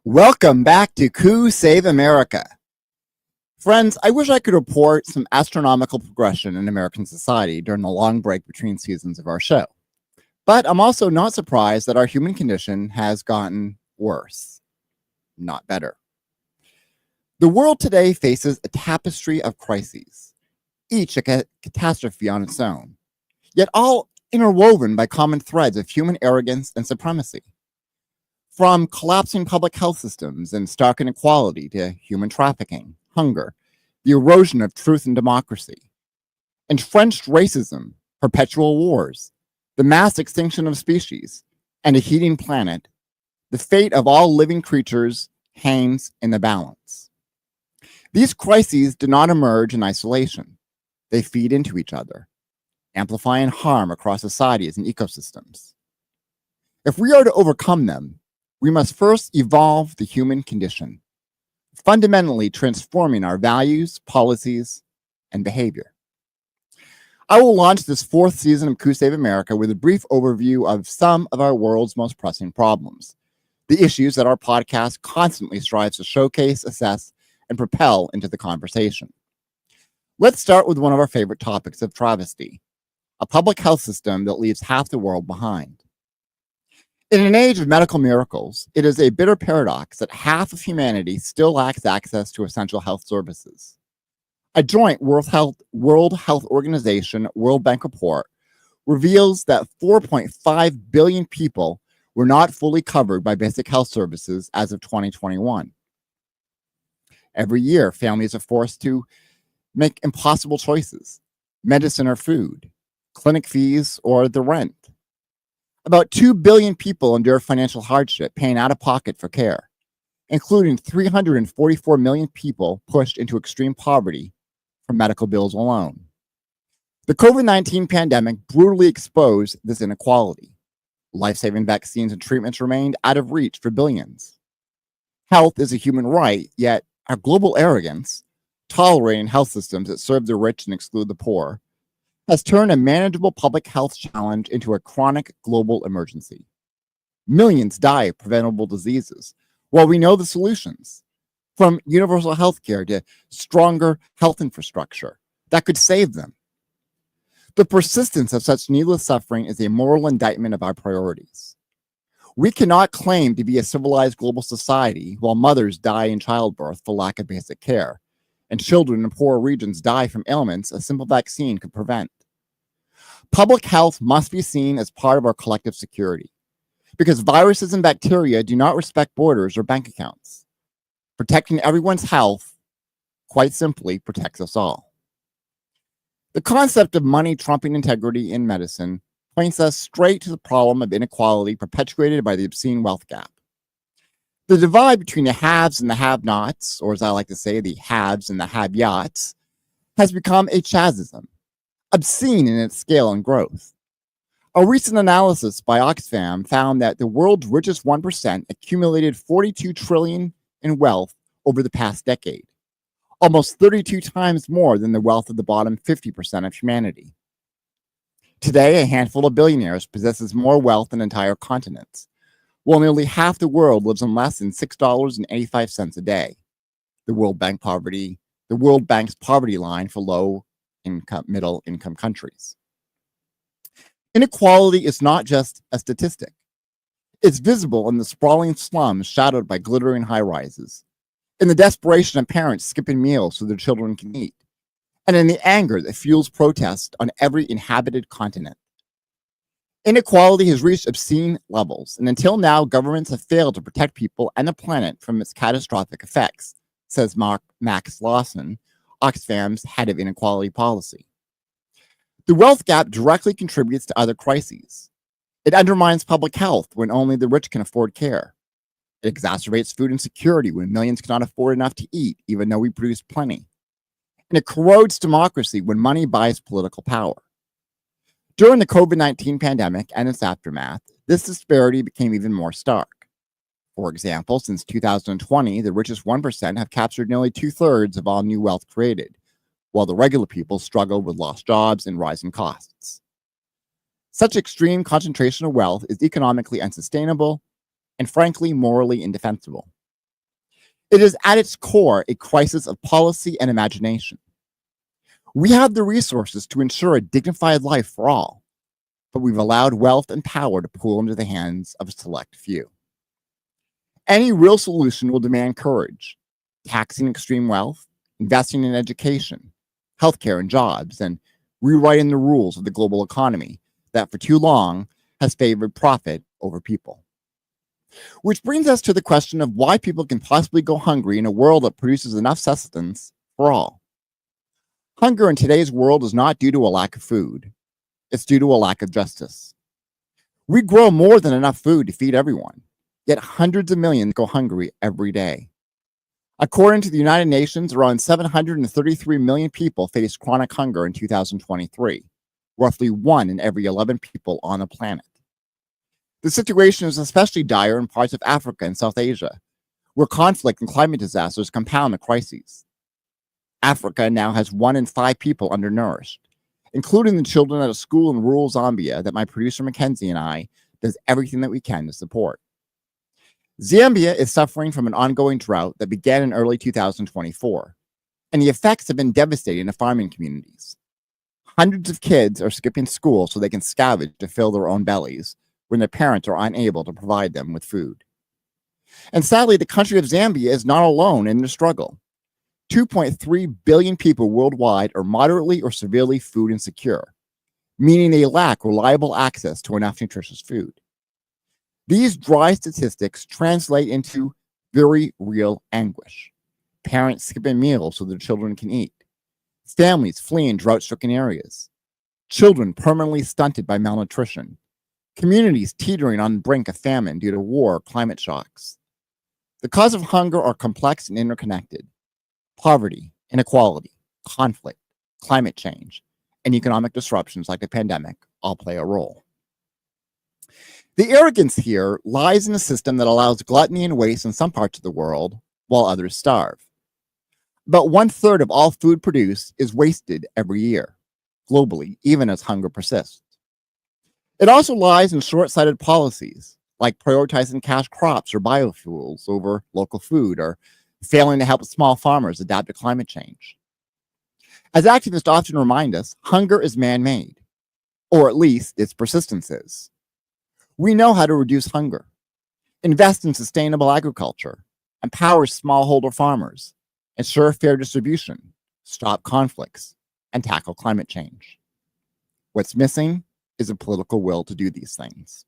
Welcome back to Coup Save America. Friends, I wish I could report some astronomical progression in American society during the long break between seasons of our show. But I'm also not surprised that our human condition has gotten worse, not better. The world today faces a tapestry of crises, each a catastrophe on its own, yet all interwoven by common threads of human arrogance and supremacy. From collapsing public health systems and stark inequality to human trafficking, hunger, the erosion of truth and democracy, entrenched racism, perpetual wars, the mass extinction of species, and a heating planet, the fate of all living creatures hangs in the balance. These crises do not emerge in isolation. They feed into each other, amplifying harm across societies and ecosystems. If we are to overcome them, we must first evolve the human condition, fundamentally transforming our values, policies, and behavior. I will launch this fourth season of Coup Save America with a brief overview of some of our world's most pressing problems, the issues that our podcast constantly strives to showcase, assess, and propel into the conversation. Let's start with one of our favorite topics of travesty, a public health system that leaves half the world behind. In an age of medical miracles, it is a bitter paradox that half of humanity still lacks access to essential health services. A joint World Health Organization World Bank report reveals that 4.5 billion people were not fully covered by basic health services as of 2021. Every year, families are forced to make impossible choices: medicine or food, clinic fees or the rent. About 2 billion people endure financial hardship, paying out of pocket for care, including 344 million people pushed into extreme poverty from medical bills alone. The COVID-19 pandemic brutally exposed this inequality. Life-saving vaccines and treatments remained out of reach for billions. Health is a human right, yet our global arrogance, tolerating health systems that serve the rich and exclude the poor, has turned a manageable public health challenge into a chronic global emergency. Millions die of preventable diseases, while we know the solutions, from universal health care to stronger health infrastructure that could save them. The persistence of such needless suffering is a moral indictment of our priorities. We cannot claim to be a civilized global society while mothers die in childbirth for lack of basic care, and children in poor regions die from ailments a simple vaccine could prevent. Public health must be seen as part of our collective security, because viruses and bacteria do not respect borders or bank accounts. Protecting everyone's health, quite simply, protects us all. The concept of money trumping integrity in medicine points us straight to the problem of inequality perpetuated by the obscene wealth gap. The divide between the haves and the have-nots, or as I like to say, the haves and the have-yachts, has become a chasm, obscene in its scale and growth. A recent analysis by Oxfam found that the world's richest 1% accumulated $42 trillion in wealth over the past decade, almost 32 times more than the wealth of the bottom 50% of humanity. Today, a handful of billionaires possesses more wealth than entire continents, while nearly half the world lives on less than $6.85 a day. The World Bank's poverty line for middle income countries. Inequality is not just a statistic. It's visible in the sprawling slums shadowed by glittering high-rises, in the desperation of parents skipping meals so their children can eat, and in the anger that fuels protests on every inhabited continent. Inequality has reached obscene levels, and until now, governments have failed to protect people and the planet from its catastrophic effects, says Max Lawson, Oxfam's head of inequality policy. The wealth gap directly contributes to other crises. It undermines public health when only the rich can afford care. It exacerbates food insecurity when millions cannot afford enough to eat, even though we produce plenty. And it corrodes democracy when money buys political power. During the COVID-19 pandemic and its aftermath, this disparity became even more stark. For example, since 2020, the richest 1% have captured nearly 2/3 of all new wealth created, while the regular people struggle with lost jobs and rising costs. Such extreme concentration of wealth is economically unsustainable and, frankly, morally indefensible. It is at its core a crisis of policy and imagination. We have the resources to ensure a dignified life for all, but we've allowed wealth and power to pool into the hands of a select few. Any real solution will demand courage, taxing extreme wealth, investing in education, healthcare, and jobs, and rewriting the rules of the global economy that for too long has favored profit over people. Which brings us to the question of why people can possibly go hungry in a world that produces enough sustenance for all. Hunger in today's world is not due to a lack of food. It's due to a lack of justice. We grow more than enough food to feed everyone, yet hundreds of millions go hungry every day. According to the United Nations, around 733 million people faced chronic hunger in 2023, roughly 1 in every 11 people on the planet. The situation is especially dire in parts of Africa and South Asia, where conflict and climate disasters compound the crises. Africa now has 1 in 5 people undernourished, including the children at a school in rural Zambia that my producer Mackenzie and I does everything that we can to support. Zambia is suffering from an ongoing drought that began in early 2024, and the effects have been devastating to farming communities. Hundreds of kids are skipping school so they can scavenge to fill their own bellies when their parents are unable to provide them with food. And sadly, the country of Zambia is not alone in the struggle. 2.3 billion people worldwide are moderately or severely food insecure, meaning they lack reliable access to enough nutritious food. These dry statistics translate into very real anguish. Parents skipping meals so their children can eat. Families fleeing drought-stricken areas. Children permanently stunted by malnutrition. Communities teetering on the brink of famine due to war or climate shocks. The causes of hunger are complex and interconnected. Poverty, inequality, conflict, climate change, and economic disruptions like the pandemic all play a role. The arrogance here lies in a system that allows gluttony and waste in some parts of the world while others starve. About 1/3 of all food produced is wasted every year, globally, even as hunger persists. It also lies in short-sighted policies, like prioritizing cash crops or biofuels over local food, or failing to help small farmers adapt to climate change. As activists often remind us, hunger is man-made, or at least its persistence is. We know how to reduce hunger, invest in sustainable agriculture, empower smallholder farmers, ensure fair distribution, stop conflicts, and tackle climate change. What's missing is a political will to do these things.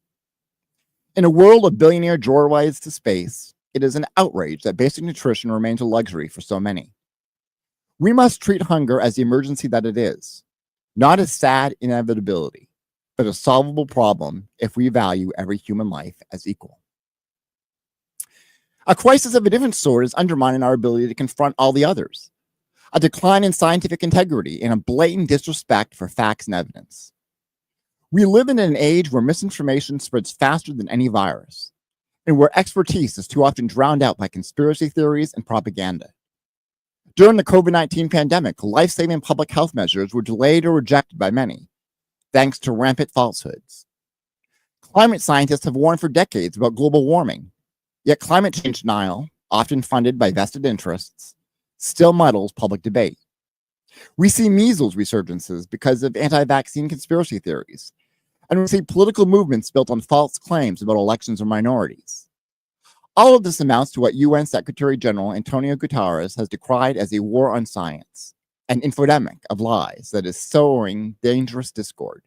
In a world of billionaire joyrides to space, it is an outrage that basic nutrition remains a luxury for so many. We must treat hunger as the emergency that it is, not as sad inevitability, but a solvable problem if we value every human life as equal. A crisis of a different sort is undermining our ability to confront all the others. A decline in scientific integrity and a blatant disrespect for facts and evidence. We live in an age where misinformation spreads faster than any virus, and where expertise is too often drowned out by conspiracy theories and propaganda. During the COVID-19 pandemic, life-saving public health measures were delayed or rejected by many, thanks to rampant falsehoods. Climate scientists have warned for decades about global warming, yet climate change denial, often funded by vested interests, still muddles public debate. We see measles resurgences because of anti-vaccine conspiracy theories, and we see political movements built on false claims about elections or minorities. All of this amounts to what UN Secretary General Antonio Guterres has decried as a war on science, an infodemic of lies that is sowing dangerous discord.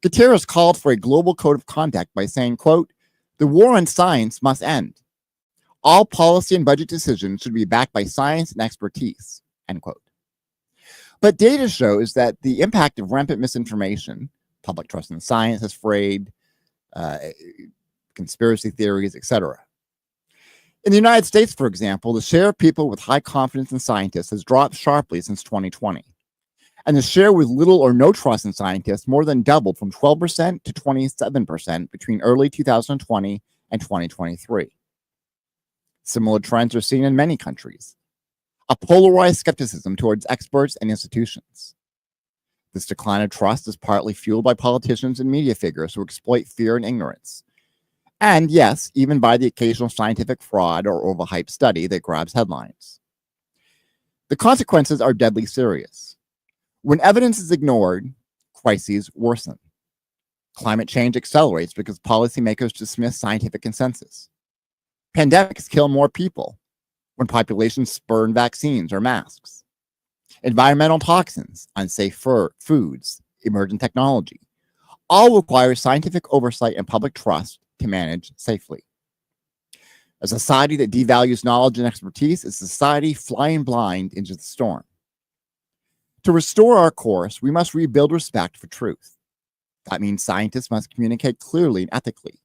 Guterres called for a global code of conduct by saying, quote, "The war on science must end. All policy and budget decisions should be backed by science and expertise," end quote. But data shows that the impact of rampant misinformation, public trust in science has frayed, conspiracy theories, etc. In the United States, for example, the share of people with high confidence in scientists has dropped sharply since 2020. And the share with little or no trust in scientists more than doubled from 12% to 27% between early 2020 and 2023. Similar trends are seen in many countries. A polarized skepticism towards experts and institutions. This decline of trust is partly fueled by politicians and media figures who exploit fear and ignorance. And yes, even by the occasional scientific fraud or overhyped study that grabs headlines. The consequences are deadly serious. When evidence is ignored, crises worsen. Climate change accelerates because policymakers dismiss scientific consensus. Pandemics kill more people when populations spurn vaccines or masks. Environmental toxins, unsafe foods, emergent technology, all require scientific oversight and public trust to manage safely. A society that devalues knowledge and expertise is a society flying blind into the storm. To restore our course, we must rebuild respect for truth. That means scientists must communicate clearly and ethically.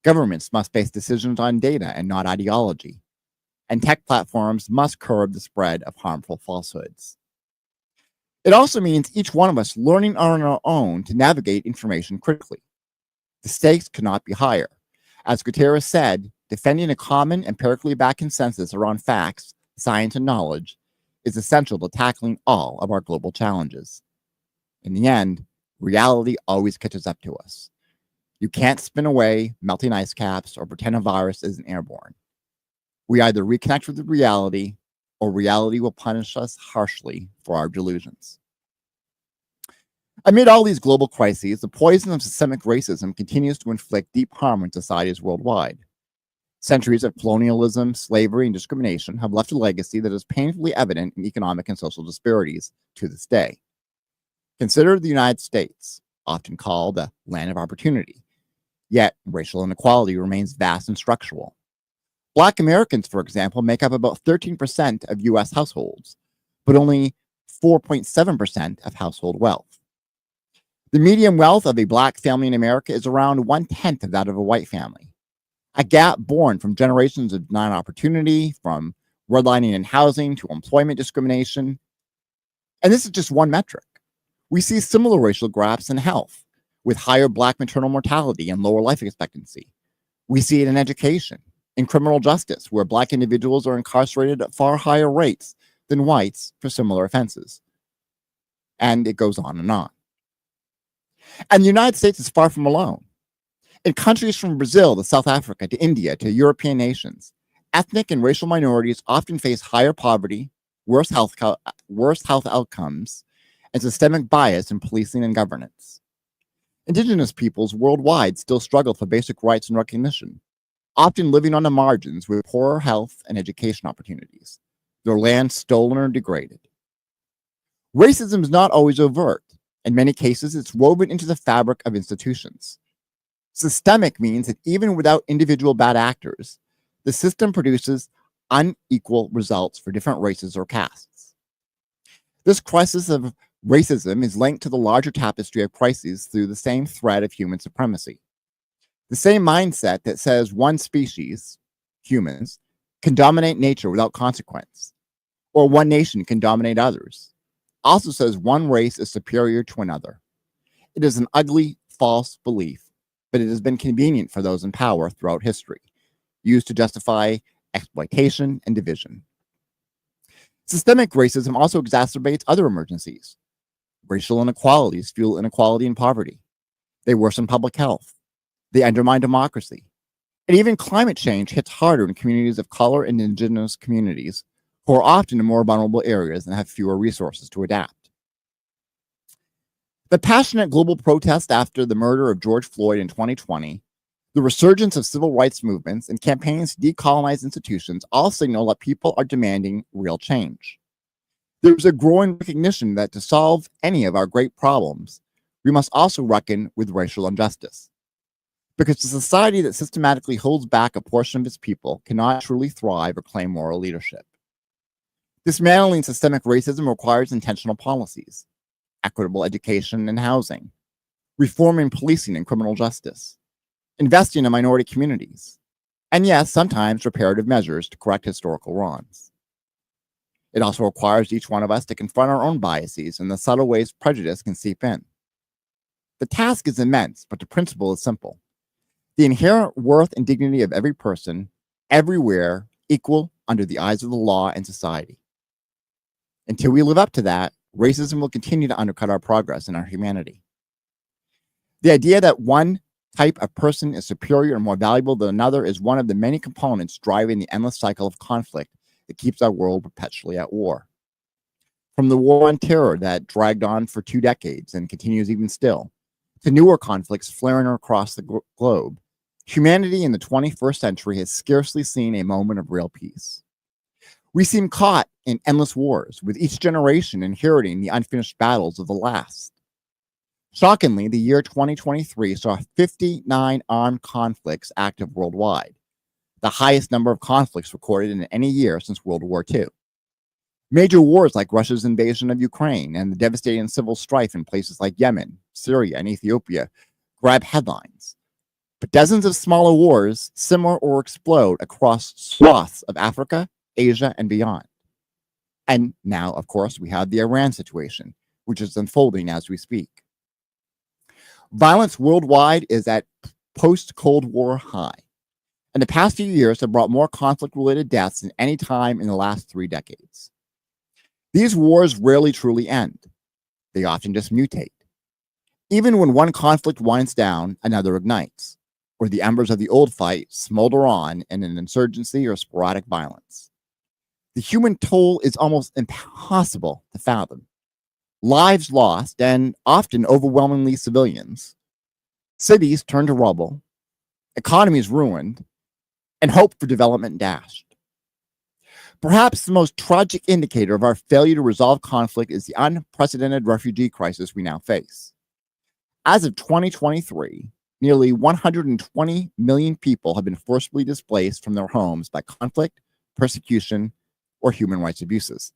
Governments must base decisions on data and not ideology. And tech platforms must curb the spread of harmful falsehoods. It also means each one of us learning on our own to navigate information critically. The stakes could not be higher. As Guterres said, defending a common empirically backed consensus around facts, science, and knowledge is essential to tackling all of our global challenges. In the end, reality always catches up to us. You can't spin away melting ice caps or pretend a virus isn't airborne. We either reconnect with the reality or reality will punish us harshly for our delusions. Amid all these global crises, the poison of systemic racism continues to inflict deep harm on societies worldwide. Centuries of colonialism, slavery, and discrimination have left a legacy that is painfully evident in economic and social disparities to this day. Consider the United States, often called the land of opportunity, yet racial inequality remains vast and structural. Black Americans, for example, make up about 13% of U.S. households, but only 4.7% of household wealth. The median wealth of a Black family in America is around 1/10 of that of a white family, a gap born from generations of denied opportunity, from redlining in housing to employment discrimination. And this is just one metric. We see similar racial gaps in health, with higher Black maternal mortality and lower life expectancy. We see it in education, in criminal justice, where Black individuals are incarcerated at far higher rates than whites for similar offenses. And it goes on and on. And the United States is far from alone. In countries from Brazil to South Africa to India to European nations, ethnic and racial minorities often face higher poverty, worse health outcomes, and systemic bias in policing and governance. Indigenous peoples worldwide still struggle for basic rights and recognition, often living on the margins with poorer health and education opportunities, their land stolen or degraded. Racism is not always overt. In many cases, it's woven into the fabric of institutions. Systemic means that even without individual bad actors, the system produces unequal results for different races or castes. This crisis of racism is linked to the larger tapestry of crises through the same thread of human supremacy. The same mindset that says one species, humans, can dominate nature without consequence, or one nation can dominate others, also says one race is superior to another. It is an ugly, false belief, but it has been convenient for those in power throughout history, used to justify exploitation and division. Systemic racism also exacerbates other emergencies. Racial inequalities fuel inequality and poverty. They worsen public health. They undermine democracy. And even climate change hits harder in communities of color and indigenous communities, who are often in more vulnerable areas and have fewer resources to adapt. The passionate global protest after the murder of George Floyd in 2020, the resurgence of civil rights movements, and campaigns to decolonize institutions all signal that people are demanding real change. There's a growing recognition that to solve any of our great problems, we must also reckon with racial injustice. Because a society that systematically holds back a portion of its people cannot truly thrive or claim moral leadership. Dismantling systemic racism requires intentional policies, equitable education and housing, reforming policing and criminal justice, investing in minority communities, and yes, sometimes reparative measures to correct historical wrongs. It also requires each one of us to confront our own biases and the subtle ways prejudice can seep in. The task is immense, but the principle is simple. The inherent worth and dignity of every person, everywhere, equal under the eyes of the law and society. Until we live up to that, racism will continue to undercut our progress and our humanity. The idea that one type of person is superior and more valuable than another is one of the many components driving the endless cycle of conflict that keeps our world perpetually at war. From the war on terror that dragged on for 2 decades and continues even still, to newer conflicts flaring across the globe, humanity in the 21st century has scarcely seen a moment of real peace. We seem caught in endless wars, with each generation inheriting the unfinished battles of the last. Shockingly, the year 2023 saw 59 armed conflicts active worldwide, the highest number of conflicts recorded in any year since World War II. Major wars like Russia's invasion of Ukraine and the devastating civil strife in places like Yemen, Syria, and Ethiopia grab headlines. But dozens of smaller wars simmer or explode across swaths of Africa, Asia, and beyond. And now, of course, we have the Iran situation, which is unfolding as we speak. Violence worldwide is at post-Cold War high, and the past few years have brought more conflict-related deaths than any time in the last 3 decades. These wars rarely truly end. They often just mutate. Even when one conflict winds down, another ignites, or the embers of the old fight smolder on in an insurgency or sporadic violence. The human toll is almost impossible to fathom. Lives lost, and often overwhelmingly civilians. Cities turned to rubble, economies ruined, and hope for development dashed. Perhaps the most tragic indicator of our failure to resolve conflict is the unprecedented refugee crisis we now face. As of 2023, nearly 120 million people have been forcibly displaced from their homes by conflict, persecution, or human rights abuses.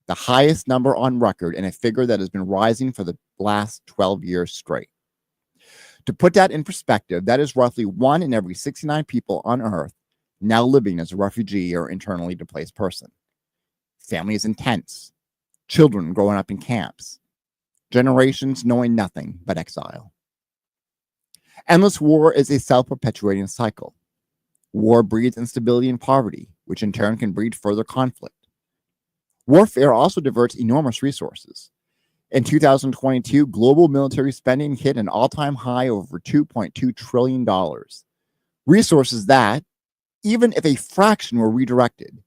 The highest number on record and a figure that has been rising for the last 12 years straight. To put that in perspective, that is roughly 1 in every 69 people on Earth now living as a refugee or internally displaced person. Families in tents, children growing up in camps, generations knowing nothing but exile. Endless war is a self-perpetuating cycle. War breeds instability and poverty, which in turn can breed further conflict. Warfare also diverts enormous resources. In 2022, global military spending hit an all-time high of over $2.2 trillion. Resources that, even if a fraction were redirected,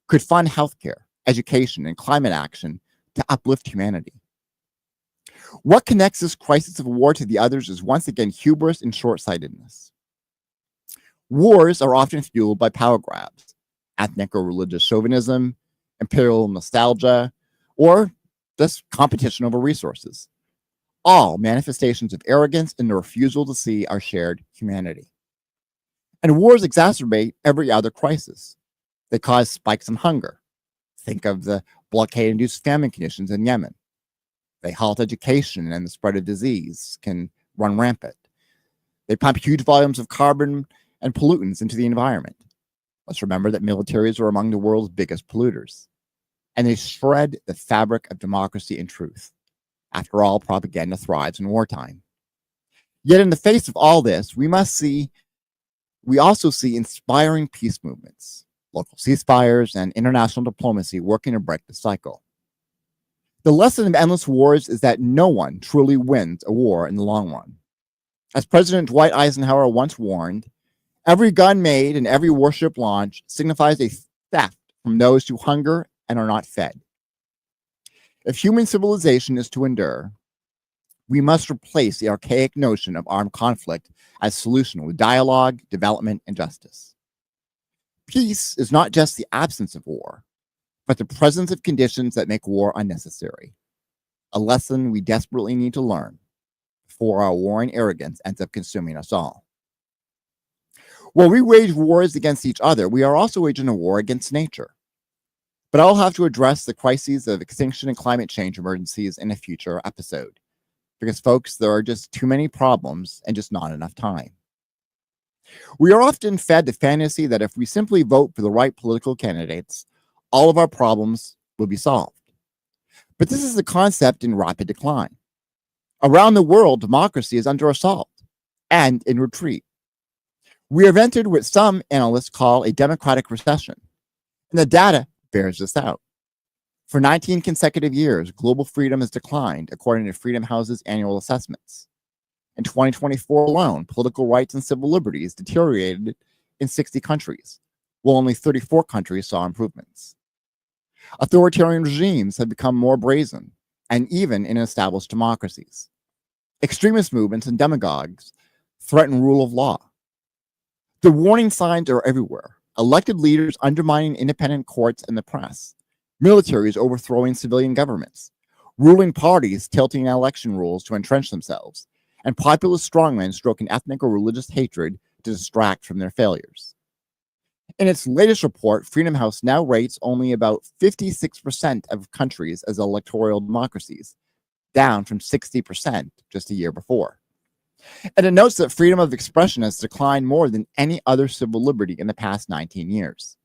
could fund healthcare, education, and climate action to uplift humanity. What connects this crisis of war to the others is once again hubris and short-sightedness. Wars are often fueled by power grabs, ethnic or religious chauvinism, imperial nostalgia, or just competition over resources. All manifestations of arrogance and the refusal to see our shared humanity. And wars exacerbate every other crisis. They cause spikes in hunger. Think of the blockade-induced famine conditions in Yemen. They halt education and the spread of disease can run rampant. They pump huge volumes of carbon and pollutants into the environment. Let's remember that militaries are among the world's biggest polluters. And they shred the fabric of democracy and truth. After all, propaganda thrives in wartime. Yet in the face of all this, we also see inspiring peace movements, local ceasefires, and international diplomacy working to break the cycle. The lesson of endless wars is that no one truly wins a war in the long run. As President Dwight Eisenhower once warned, every gun made and every warship launched signifies a theft from those who hunger and are not fed. If human civilization is to endure, we must replace the archaic notion of armed conflict as solution with dialogue, development, and justice. Peace is not just the absence of war, but the presence of conditions that make war unnecessary. A lesson we desperately need to learn before our warring arrogance ends up consuming us all. While we wage wars against each other, we are also waging a war against nature. But I'll have to address the crises of extinction and climate change emergencies in a future episode. Because, folks, there are just too many problems and just not enough time. We are often fed the fantasy that if we simply vote for the right political candidates, all of our problems will be solved. But this is a concept in rapid decline. Around the world, democracy is under assault and in retreat. We have entered what some analysts call a democratic recession, and the data bears this out. For 19 consecutive years, global freedom has declined, according to Freedom House's annual assessments. In 2024 alone, political rights and civil liberties deteriorated in 60 countries, while only 34 countries saw improvements. Authoritarian regimes have become more brazen, and even in established democracies. Extremist movements and demagogues threaten rule of law. The warning signs are everywhere. Elected leaders undermining independent courts and the press, militaries overthrowing civilian governments, ruling parties tilting election rules to entrench themselves, and populist strongmen stroking ethnic or religious hatred to distract from their failures. In its latest report, Freedom House now rates only about 56% of countries as electoral democracies, down from 60% just a year before. And it notes that freedom of expression has declined more than any other civil liberty in the past 19 years.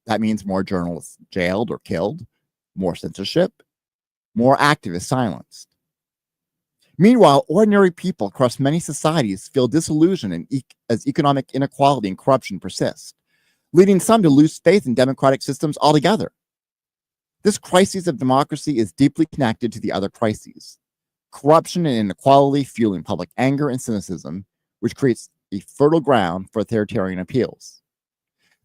That means more journalists jailed or killed, more censorship, more activists silenced. Meanwhile, ordinary people across many societies feel disillusioned as economic inequality and corruption persist, leading some to lose faith in democratic systems altogether. This crisis of democracy is deeply connected to the other crises. Corruption and inequality fueling public anger and cynicism, which creates a fertile ground for authoritarian appeals.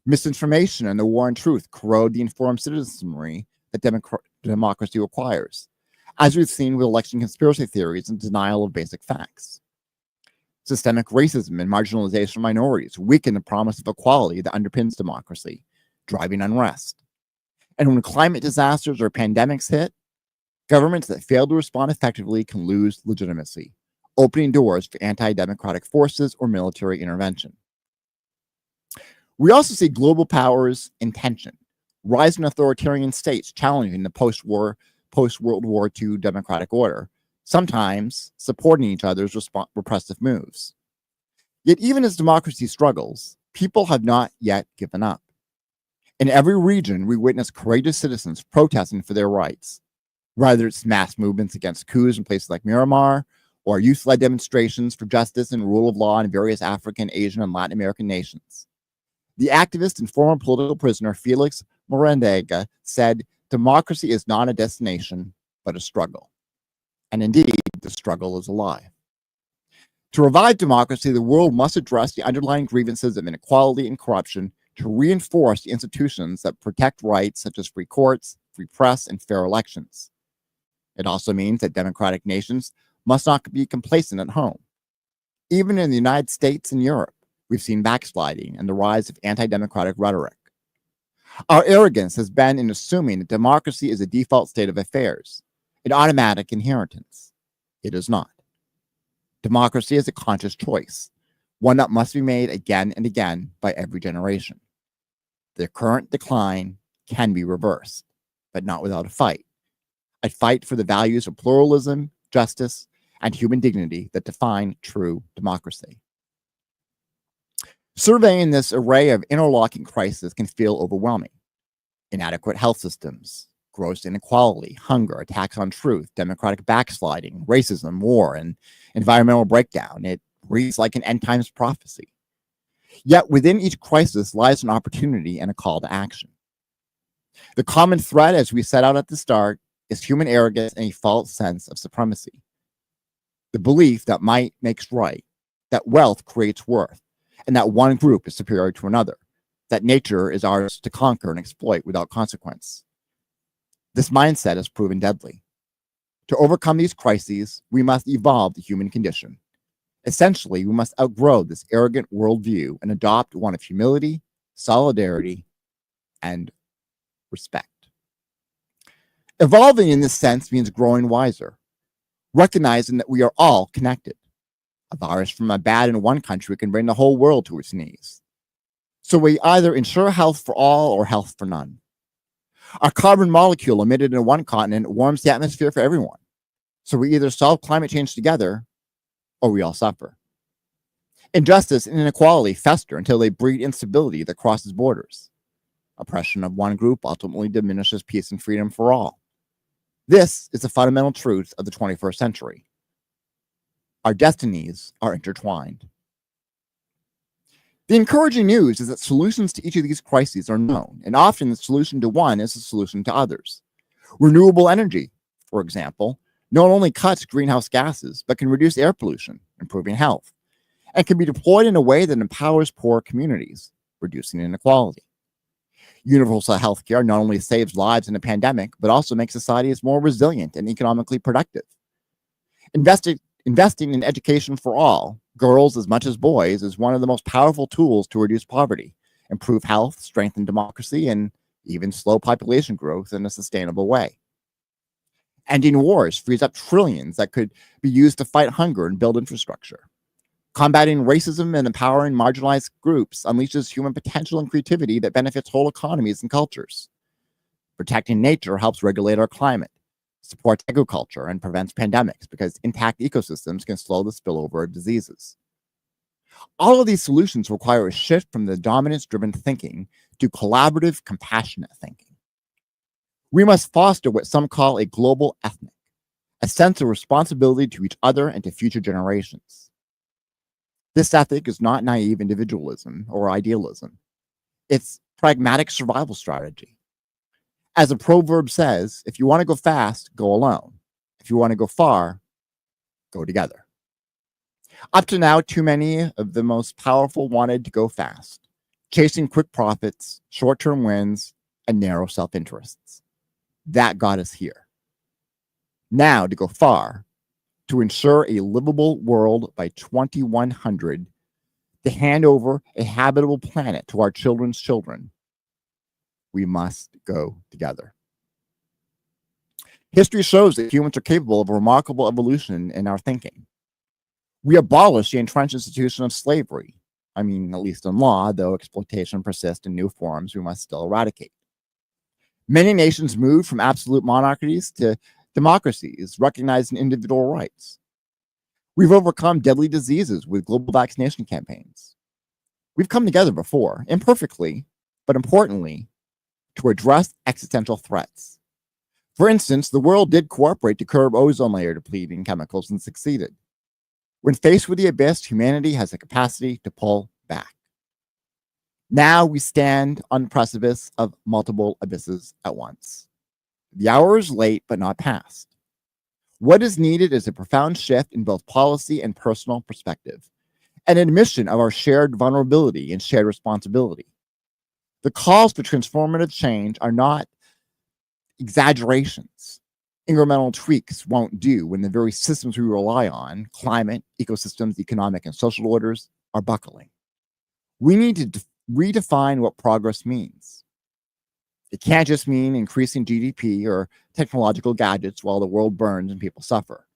Misinformation and the war on truth corrode the informed citizenry that democracy requires, as we've seen with election conspiracy theories and denial of basic facts. Systemic racism and marginalization of minorities weaken the promise of equality that underpins democracy, driving unrest. And when climate disasters or pandemics hit, governments that fail to respond effectively can lose legitimacy, opening doors for anti-democratic forces or military intervention. We also see global powers in tension, rising authoritarian states challenging the post-World War II democratic order, sometimes supporting each other's repressive moves. Yet even as democracy struggles, people have not yet given up. In every region, we witness courageous citizens protesting for their rights, whether it's mass movements against coups in places like Myanmar, or youth-led demonstrations for justice and rule of law in various African, Asian, and Latin American nations. The activist and former political prisoner Felix Morandega said, "Democracy is not a destination, but a struggle." And indeed, the struggle is alive. To revive democracy, the world must address the underlying grievances of inequality and corruption to reinforce the institutions that protect rights such as free courts, free press, and fair elections. It also means that democratic nations must not be complacent at home. Even in the United States and Europe, we've seen backsliding and the rise of anti-democratic rhetoric. Our arrogance has been in assuming that democracy is a default state of affairs, an automatic inheritance. It is not. Democracy is a conscious choice, one that must be made again and again by every generation. The current decline can be reversed, but not without a fight for the values of pluralism, justice, and human dignity that define true democracy. Surveying this array of interlocking crises can feel overwhelming. Inadequate health systems, gross inequality, hunger, attacks on truth, democratic backsliding, racism, war, and environmental breakdown. It reads like an end times prophecy. Yet within each crisis lies an opportunity and a call to action. The common thread, as we set out at the start, is human arrogance and a false sense of supremacy. The belief that might makes right, that wealth creates worth, and that one group is superior to another, that nature is ours to conquer and exploit without consequence. This mindset has proven deadly. To overcome these crises, we must evolve the human condition. Essentially, we must outgrow this arrogant worldview and adopt one of humility, solidarity, and respect. Evolving in this sense means growing wiser, recognizing that we are all connected. A virus from a bat in one country can bring the whole world to its knees. So we either ensure health for all or health for none. A carbon molecule emitted in one continent warms the atmosphere for everyone. So we either solve climate change together or we all suffer. Injustice and inequality fester until they breed instability that crosses borders. Oppression of one group ultimately diminishes peace and freedom for all. This is the fundamental truth of the 21st century. Our destinies are intertwined. The encouraging news is that solutions to each of these crises are known, and often the solution to one is a solution to others. Renewable energy, for example, not only cuts greenhouse gases, but can reduce air pollution, improving health, and can be deployed in a way that empowers poor communities, reducing inequality. Universal health care not only saves lives in a pandemic, but also makes societies more resilient and economically productive. Investing in education for all, girls as much as boys, is one of the most powerful tools to reduce poverty, improve health, strengthen democracy, and even slow population growth in a sustainable way. Ending wars frees up trillions that could be used to fight hunger and build infrastructure. Combating racism and empowering marginalized groups unleashes human potential and creativity that benefits whole economies and cultures. Protecting nature helps regulate our climate, supports agriculture, and prevents pandemics because intact ecosystems can slow the spillover of diseases. All of these solutions require a shift from the dominance-driven thinking to collaborative, compassionate thinking. We must foster what some call a global ethic, a sense of responsibility to each other and to future generations. This ethic is not naive individualism or idealism. It's pragmatic survival strategy. As a proverb says, if you want to go fast, go alone. If you want to go far, go together. Up to now, too many of the most powerful wanted to go fast, chasing quick profits, short-term wins, and narrow self-interests. That got us here. Now, to go far, to ensure a livable world by 2100, to hand over a habitable planet to our children's children, we must go together. History shows that humans are capable of a remarkable evolution in our thinking. We abolished the entrenched institution of slavery. At least in law, though exploitation persists in new forms we must still eradicate. Many nations moved from absolute monarchies to democracies recognizing individual rights. We've overcome deadly diseases with global vaccination campaigns. We've come together before, imperfectly, but importantly, to address existential threats. For instance, the world did cooperate to curb ozone layer depleting chemicals and succeeded. When faced with the abyss, humanity has the capacity to pull back. Now we stand on the precipice of multiple abysses at once. The hour is late, but not past. What is needed is a profound shift in both policy and personal perspective, an admission of our shared vulnerability and shared responsibility. The calls for transformative change are not exaggerations. Incremental tweaks won't do when the very systems we rely on, climate, ecosystems, economic, and social orders, are buckling. We need to redefine what progress means. It can't just mean increasing GDP or technological gadgets while the world burns and people suffer.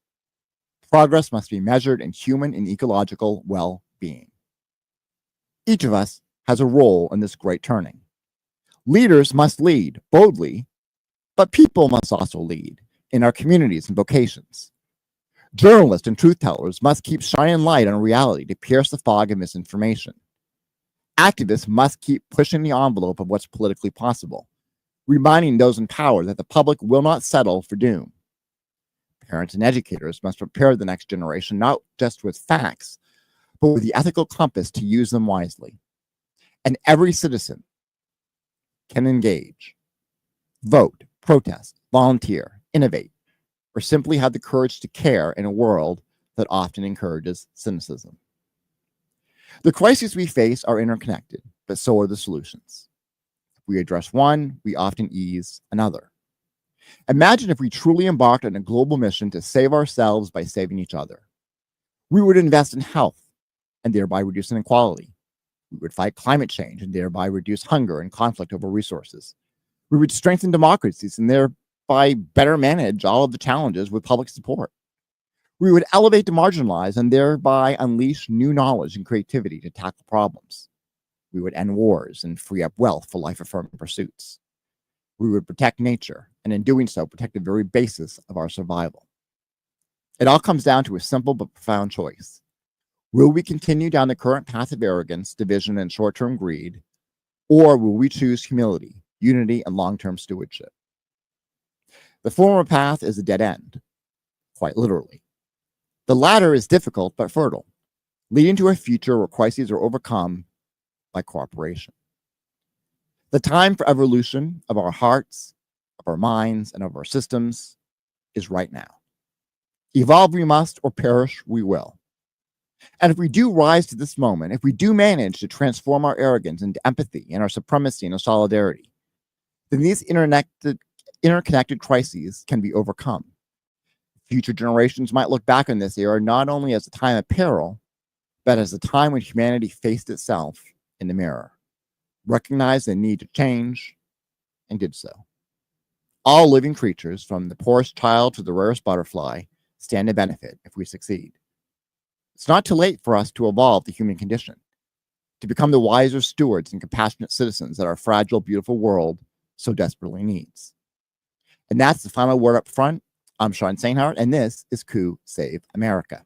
Progress must be measured in human and ecological well-being. Each of us has a role in this great turning. Leaders must lead boldly, but people must also lead in our communities and vocations. Journalists and truth tellers must keep shining light on reality to pierce the fog of misinformation. Activists must keep pushing the envelope of what's politically possible, reminding those in power that the public will not settle for doom. Parents and educators must prepare the next generation not just with facts, but with the ethical compass to use them wisely. And every citizen can engage, vote, protest, volunteer, innovate, or simply have the courage to care in a world that often encourages cynicism. The crises we face are interconnected, but so are the solutions. If we address one, we often ease another. Imagine if we truly embarked on a global mission to save ourselves by saving each other. We would invest in health and thereby reduce inequality. We would fight climate change and thereby reduce hunger and conflict over resources. We would strengthen democracies and thereby better manage all of the challenges with public support. We would elevate the marginalized and thereby unleash new knowledge and creativity to tackle problems. We would end wars and free up wealth for life-affirming pursuits. We would protect nature, and in doing so, protect the very basis of our survival. It all comes down to a simple but profound choice. Will we continue down the current path of arrogance, division, and short-term greed, or will we choose humility, unity, and long-term stewardship? The former path is a dead end, quite literally. The latter is difficult but fertile, leading to a future where crises are overcome by cooperation. The time for evolution of our hearts, of our minds, and of our systems is right now. Evolve we must, or perish we will. And if we do rise to this moment, if we do manage to transform our arrogance into empathy and our supremacy into solidarity, then these interconnected crises can be overcome. Future generations might look back on this era not only as a time of peril, but as a time when humanity faced itself in the mirror, recognized the need to change, and did so. All living creatures, from the poorest child to the rarest butterfly, stand to benefit if we succeed. It's not too late for us to evolve the human condition, to become the wiser stewards and compassionate citizens that our fragile, beautiful world so desperately needs. And that's the final word up front. I'm Sean Sainhart, and this is Coup Save America.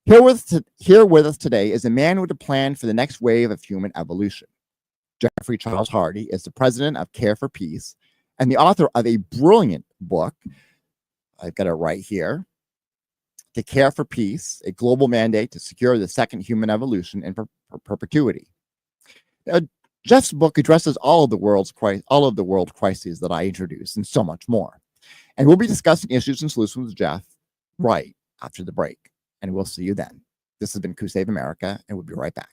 Here with us today is a man with a plan for the next wave of human evolution. Jeffrey Charles Hardy is the president of Care for Peace and the author of a brilliant book. I've got it right here. To Care for Peace, a global mandate to secure the second human evolution in perpetuity. Jeff's book addresses all of the world crises that I introduced and so much more. And we'll be discussing issues and solutions with Jeff right after the break. And we'll see you then. This has been Coup Save America, and we'll be right back.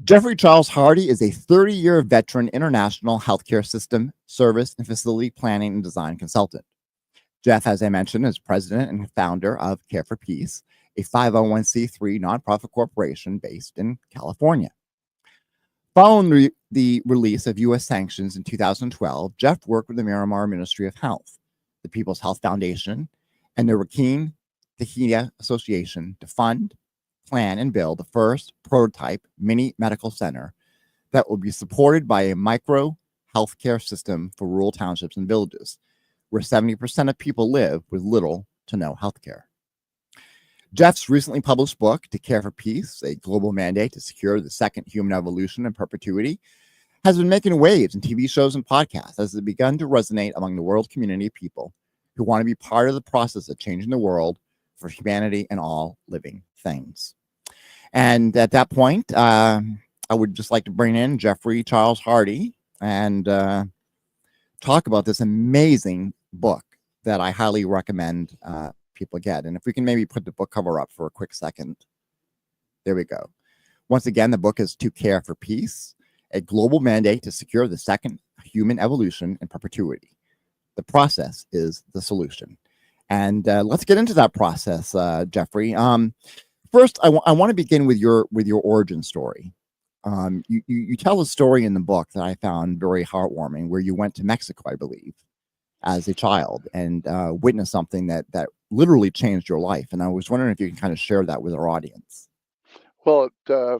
Jeffrey Charles Hardy is a 30-year veteran international healthcare system, service, and facility planning and design consultant. Jeff, as I mentioned, is president and founder of Care for Peace, a 501c3 nonprofit corporation based in California. Following the release of U.S. sanctions in 2012, Jeff worked with the Myanmar Ministry of Health, the People's Health Foundation, and the Rakhine Tahiti Association to fund, plan, and build the first prototype mini medical center that will be supported by a micro healthcare system for rural townships and villages, where 70% of people live with little to no healthcare. Jeff's recently published book, To Care for Peace, a global mandate to secure the second human evolution in perpetuity, has been making waves in TV shows and podcasts as it begun to resonate among the world community of people who want to be part of the process of changing the world for humanity and all living things. And at that point, I would just like to bring in Jeffrey Charles Hardy and talk about this amazing book that I highly recommend people get. And if we can maybe put the book cover up for a quick second. There we go. Once again, the book is To Care for Peace, a global mandate to secure the second human evolution in perpetuity. The process is the solution. And let's get into that process, Jeffrey. First, I want to begin with your origin story. You tell a story in the book that I found very heartwarming, where you went to Mexico, I believe, as a child and witnessed something that literally changed your life. And I was wondering if you can kind of share that with our audience. Well,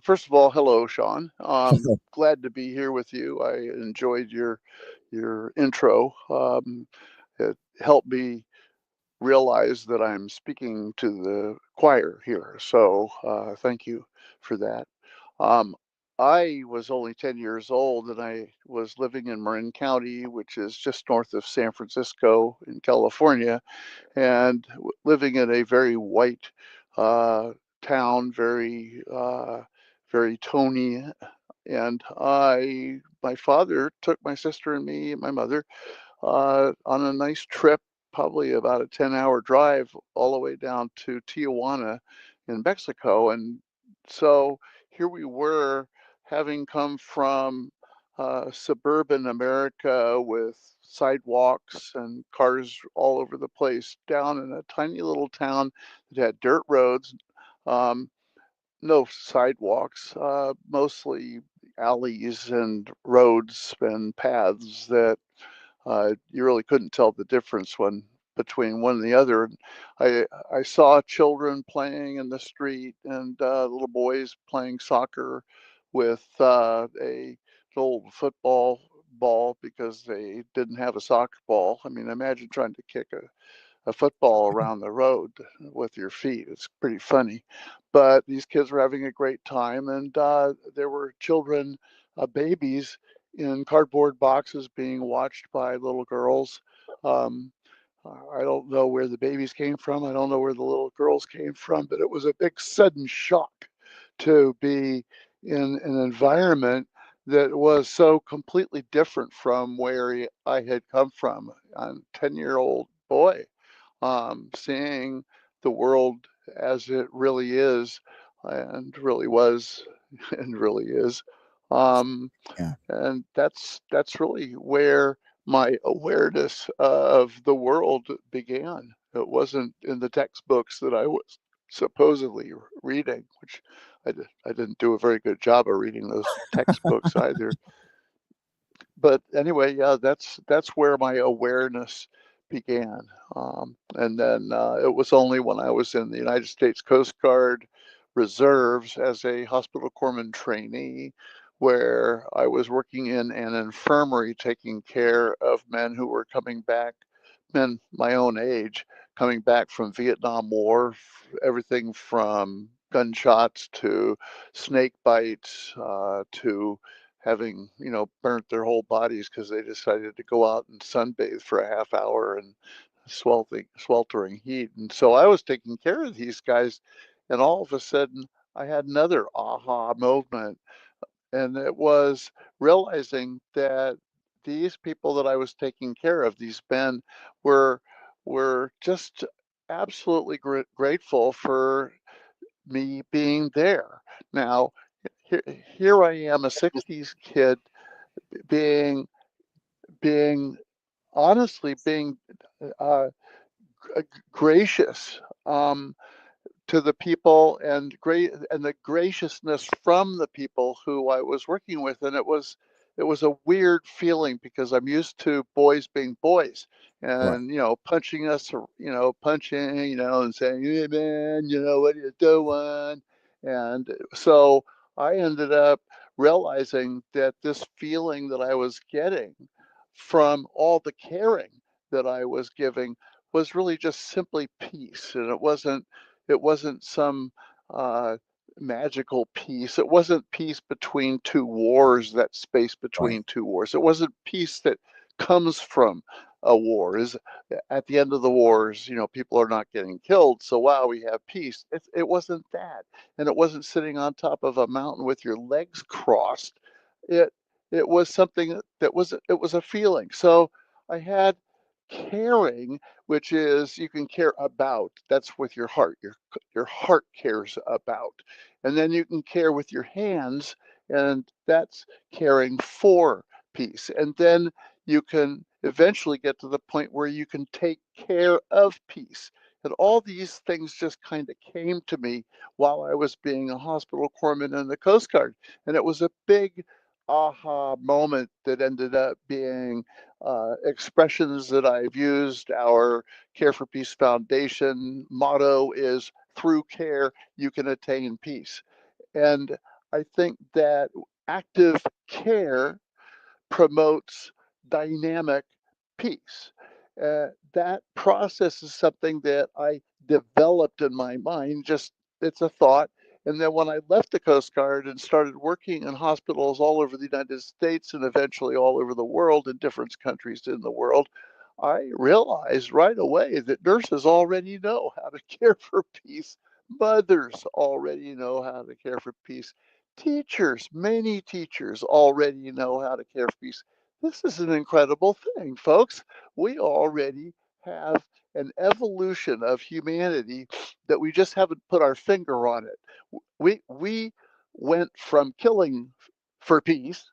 first of all, hello, Sean. Glad to be here with you. I enjoyed your intro. It helped me realize that I'm speaking to the choir here. So thank you for that. I was only 10 years old, and I was living in Marin County, which is just north of San Francisco in California, and living in a very white town, very Tony. And my father took my sister and me and my mother on a nice trip, probably about a 10-hour drive all the way down to Tijuana in Mexico. And so here we were, having come from suburban America with sidewalks and cars all over the place, down in a tiny little town that had dirt roads, no sidewalks, mostly alleys and roads and paths that you really couldn't tell the difference between one and the other. I saw children playing in the street and little boys playing soccer with a old football ball because they didn't have a soccer ball. I mean, imagine trying to kick a football around the road with your feet. It's pretty funny. But these kids were having a great time, and there were children, babies, in cardboard boxes being watched by little girls. Um, I don't know where the babies came from. I don't know where the little girls came from, but it was a big sudden shock to be in an environment that was so completely different from where I had come from. I'm a 10-year-old boy, seeing the world as it really is and really was and really is. Um, Yeah. and that's really where my awareness of the world began. It wasn't in the textbooks that I was supposedly reading, which I didn't do a very good job of reading those textbooks either. But anyway, yeah, that's where my awareness began. And then it was only when I was in the United States Coast Guard Reserves as a hospital corpsman trainee, where I was working in an infirmary taking care of men who were coming back, men my own age, coming back from Vietnam War, everything from gunshots to snake bites to having, burnt their whole bodies because they decided to go out and sunbathe for a half hour in sweltering heat. And so I was taking care of these guys, and all of a sudden I had another aha moment, and it was realizing that these people that I was taking care of, these men, were just absolutely grateful for me being there. Now, here I am, a 60s kid, being being honestly being uh, gracious, to the people, and the graciousness from the people who I was working with. And it was a weird feeling because I'm used to boys being boys Right. and punching us, punching, and saying, "Hey man, what are you doing?" And so I ended up realizing that this feeling that I was getting from all the caring that I was giving was really just simply peace. And it wasn't some uh, magical peace. It wasn't peace between two wars, that space Right. between two wars. It wasn't peace that comes from a war. Is at the end of the wars, people are not getting killed, so wow, we have peace. It wasn't that, and it wasn't sitting on top of a mountain with your legs crossed. It it was something that was a feeling. So I had caring, which is you can care about. That's with your heart. Your heart cares about. And then you can care with your hands, and that's caring for peace. And then you can eventually get to the point where you can take care of peace. And all these things just kind of came to me while I was being a hospital corpsman in the Coast Guard. And it was a big aha moment that ended up being expressions that I've used. Our Care for Peace Foundation motto is, "Through care, you can attain peace." And I think that active care promotes dynamic peace. That process is something that I developed in my mind, just it's a thought. And then when I left the Coast Guard and started working in hospitals all over the United States and eventually all over the world, in different countries in the world, I realized right away that nurses already know how to care for peace. Mothers already know how to care for peace. Teachers, many teachers already know how to care for peace. This is an incredible thing, folks. We already have an evolution of humanity that we just haven't put our finger on it. We went from killing for peace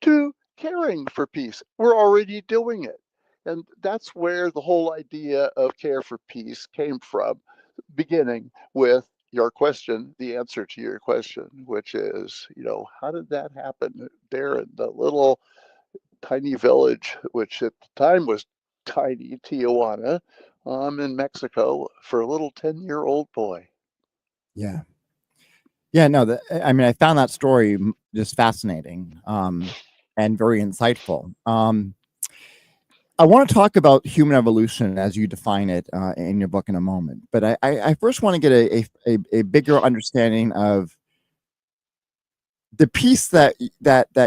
to caring for peace. We're already doing it. And that's where the whole idea of care for peace came from, beginning with your question, the answer to your question, which is, how did that happen there in the little tiny village, which at the time was tiny, Tijuana, I'm in Mexico for a little 10-year-old boy. Yeah. Yeah, no, I mean, I found that story just fascinating, and very insightful. I want to talk about human evolution as you define it in your book in a moment, but I first want to get a bigger understanding of the peace that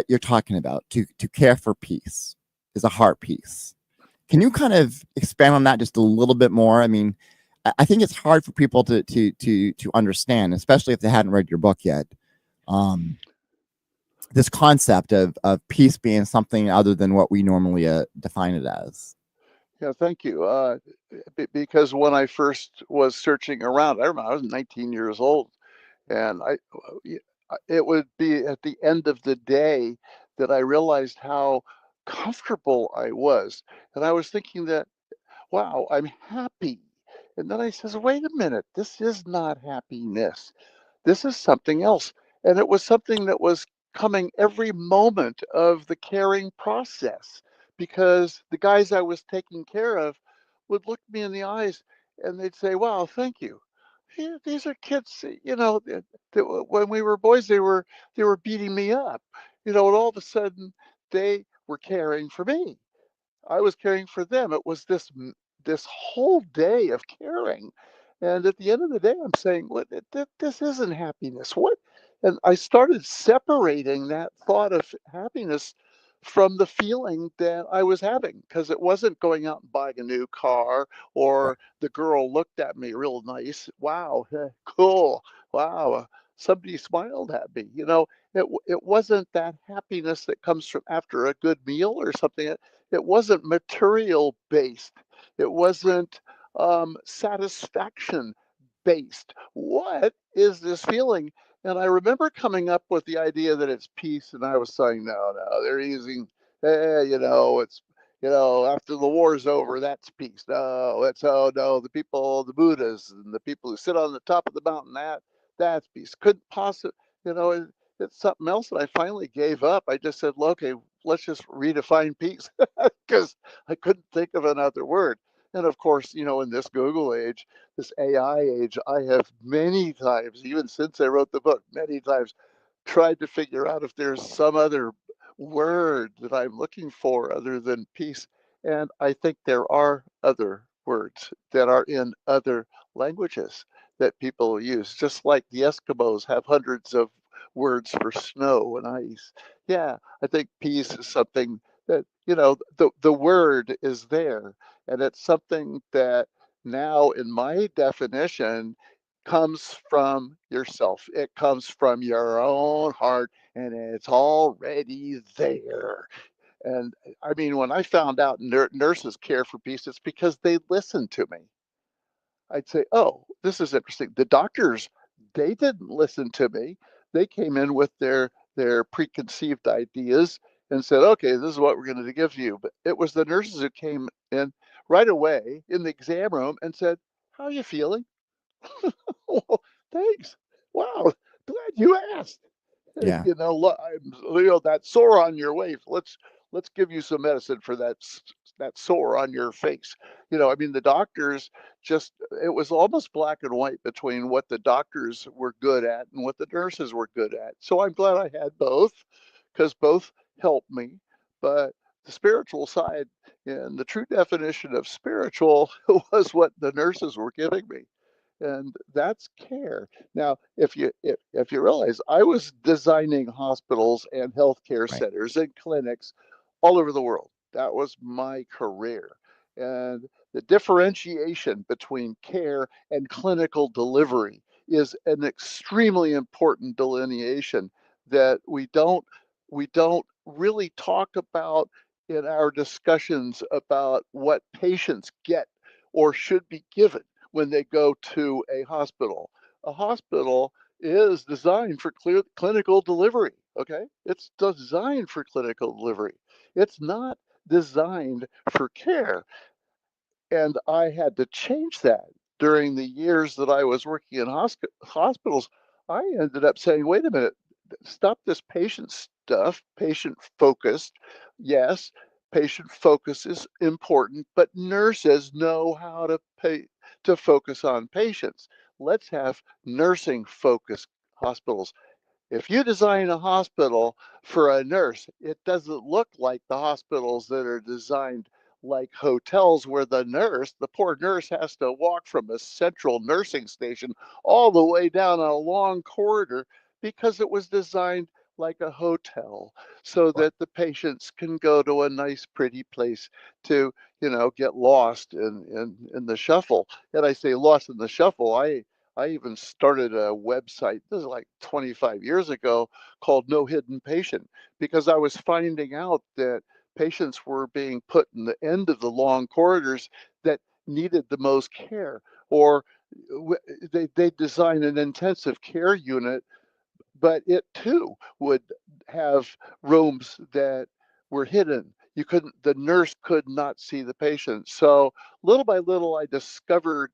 you're talking about. To care for peace is a heart piece. Can you kind of expand on that just a little bit more? I mean, I think it's hard for people to understand, especially if they hadn't read your book yet. Um, this concept of peace being something other than what we normally define it as. Yeah, thank you. Because when I first was searching around, I remember I was 19 years old, and it would be at the end of the day that I realized how comfortable I was. And I was thinking that, wow, I'm happy. And then I says, wait a minute, this is not happiness. This is something else. And it was something that was coming every moment of the caring process, because the guys I was taking care of would look me in the eyes and they'd say, wow, thank you. These are kids, when we were boys, they were beating me up, and all of a sudden they were caring for me. I was caring for them. It was this whole day of caring. And at the end of the day, I'm saying, what, this isn't happiness. What? And I started separating that thought of happiness from the feeling that I was having, because it wasn't going out and buying a new car, Right. or the girl looked at me real nice. Wow, cool. Wow, somebody smiled at me. It wasn't that happiness that comes from after a good meal or something. It wasn't material based. It wasn't satisfaction based. What is this feeling? And I remember coming up with the idea that it's peace, and I was saying, no, no, they're using, it's, after the war's over, that's peace. No, oh no, the people, the Buddhas, and the people who sit on the top of the mountain, that's peace. Couldn't possibly, you know, it, it's something else that I finally gave up. I just said, well, okay, let's just redefine peace, because I couldn't think of another word. And of course, in this Google age, this AI age, I have many times, even since I wrote the book, many times tried to figure out if there's some other word that I'm looking for other than peace. And I think there are other words that are in other languages that people use, just like the Eskimos have hundreds of words for snow and ice. Yeah, I think peace is something that, the word is there. And it's something that now, in my definition, comes from yourself. It comes from your own heart, and it's already there. And I mean, when I found out nurses care for peace, it's because they listen to me. I'd say, oh, this is interesting. The doctors, they didn't listen to me. They came in with their preconceived ideas and said, okay, this is what we're going to give you. But it was the nurses who came in right away in the exam room and said, how are you feeling? Well, thanks. Wow, glad you asked. Yeah. That sore on your waist. Let's give you some medicine for that sore on your face. I mean, the doctors just, it was almost black and white between what the doctors were good at and what the nurses were good at. So I'm glad I had both, because both helped me. But the spiritual side, and the true definition of spiritual, was what the nurses were giving me, and that's care. Now, if you realize, I was designing hospitals and healthcare Right. centers and clinics all over the world. That was my career. And the differentiation between care and clinical delivery is an extremely important delineation that we don't really talk about in our discussions about what patients get or should be given when they go to a hospital. A hospital is designed for clinical delivery. Okay, it's designed for clinical delivery. It's not designed for care. And I had to change that during the years that I was working in hospitals. I ended up saying, wait a minute, stop this patient stuff, patient focused. Yes, patient focus is important, but nurses know how to focus on patients. Let's have nursing focused hospitals. If you design a hospital for a nurse, it doesn't look like the hospitals that are designed like hotels where the poor nurse has to walk from a central nursing station all the way down a long corridor because it was designed like a hotel so that the patients can go to a nice pretty place to, get lost in the shuffle. And I say lost in the shuffle. I even started a website, this is like 25 years ago, called No Hidden Patient, because I was finding out that patients were being put in the end of the long corridors that needed the most care, or they designed an intensive care unit, but it too would have rooms that were hidden. The nurse could not see the patient. So little by little, I discovered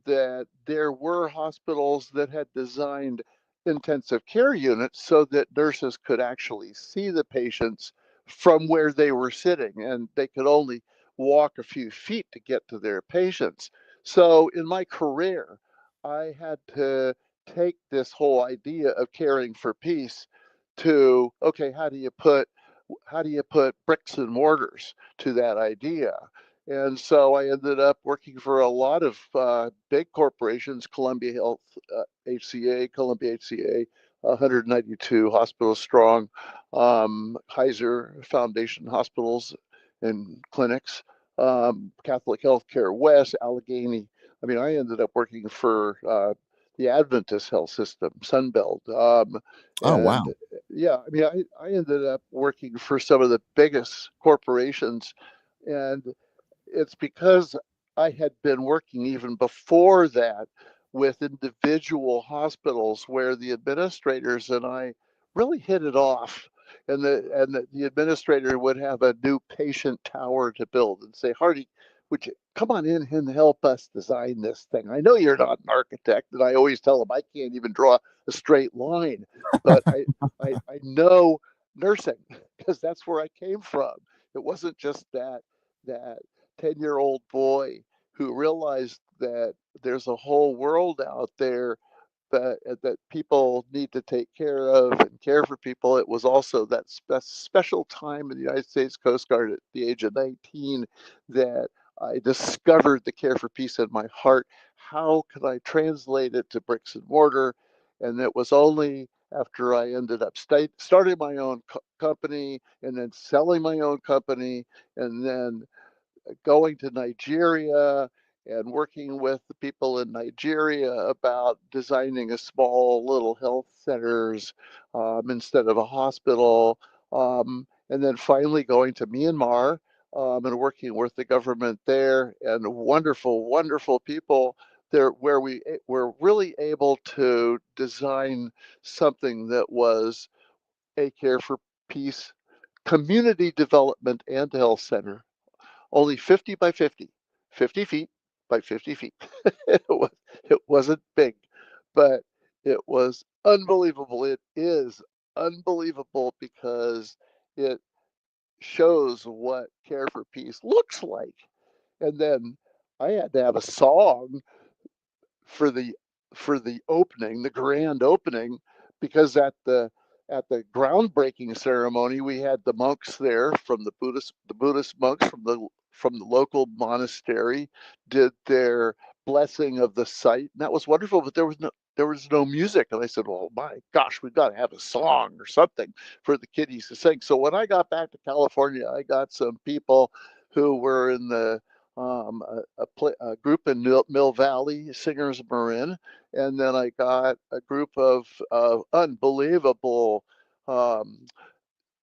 that there were hospitals that had designed intensive care units so that nurses could actually see the patients from where they were sitting, and they could only walk a few feet to get to their patients. So in my career, I had to take this whole idea of caring for peace to, okay, how do you put bricks and mortars to that idea? And so I ended up working for a lot of big corporations, Columbia Health, Columbia HCA, 192 hospitals strong, Kaiser Foundation hospitals and clinics, Catholic Healthcare West, Allegheny. I mean, I ended up working for the Adventist health system, Sunbelt. Oh, wow. And yeah, I mean, I ended up working for some of the biggest corporations, and it's because I had been working even before that with individual hospitals where the administrators and I really hit it off. And the administrator would have a new patient tower to build and say, Hardy, would you come on in and help us design this thing? I know you're not an architect, and I always tell them I can't even draw a straight line, but I know nursing because that's where I came from. It wasn't just that 10-year-old boy who realized that there's a whole world out there that people need to take care of and care for people. It was also that special time in the United States Coast Guard at the age of 19 that I discovered the care for peace in my heart. How could I translate it to bricks and mortar? And it was only after I ended up starting my own company and then selling my own company and then going to Nigeria and working with the people in Nigeria about designing a small little health centers instead of a hospital. And then finally going to Myanmar and working with the government there and wonderful, wonderful people there where we were really able to design something that was a care for peace community development and health center, only 50 by 50, 50 feet by 50 feet. It wasn't big, but it was unbelievable. It is unbelievable because it shows what Care for Peace looks like. And then I had to have a song for the opening, the grand opening, because at the groundbreaking ceremony we had the monks there from the Buddhist monks from the local monastery did their blessing of the site, and that was wonderful. But there was no music, and I said, "Oh my gosh, we've got to have a song or something for the kiddies to sing." So when I got back to California, I got some people who were in the a group in Mill Valley, Singers Marin, and then I got a group of unbelievable um,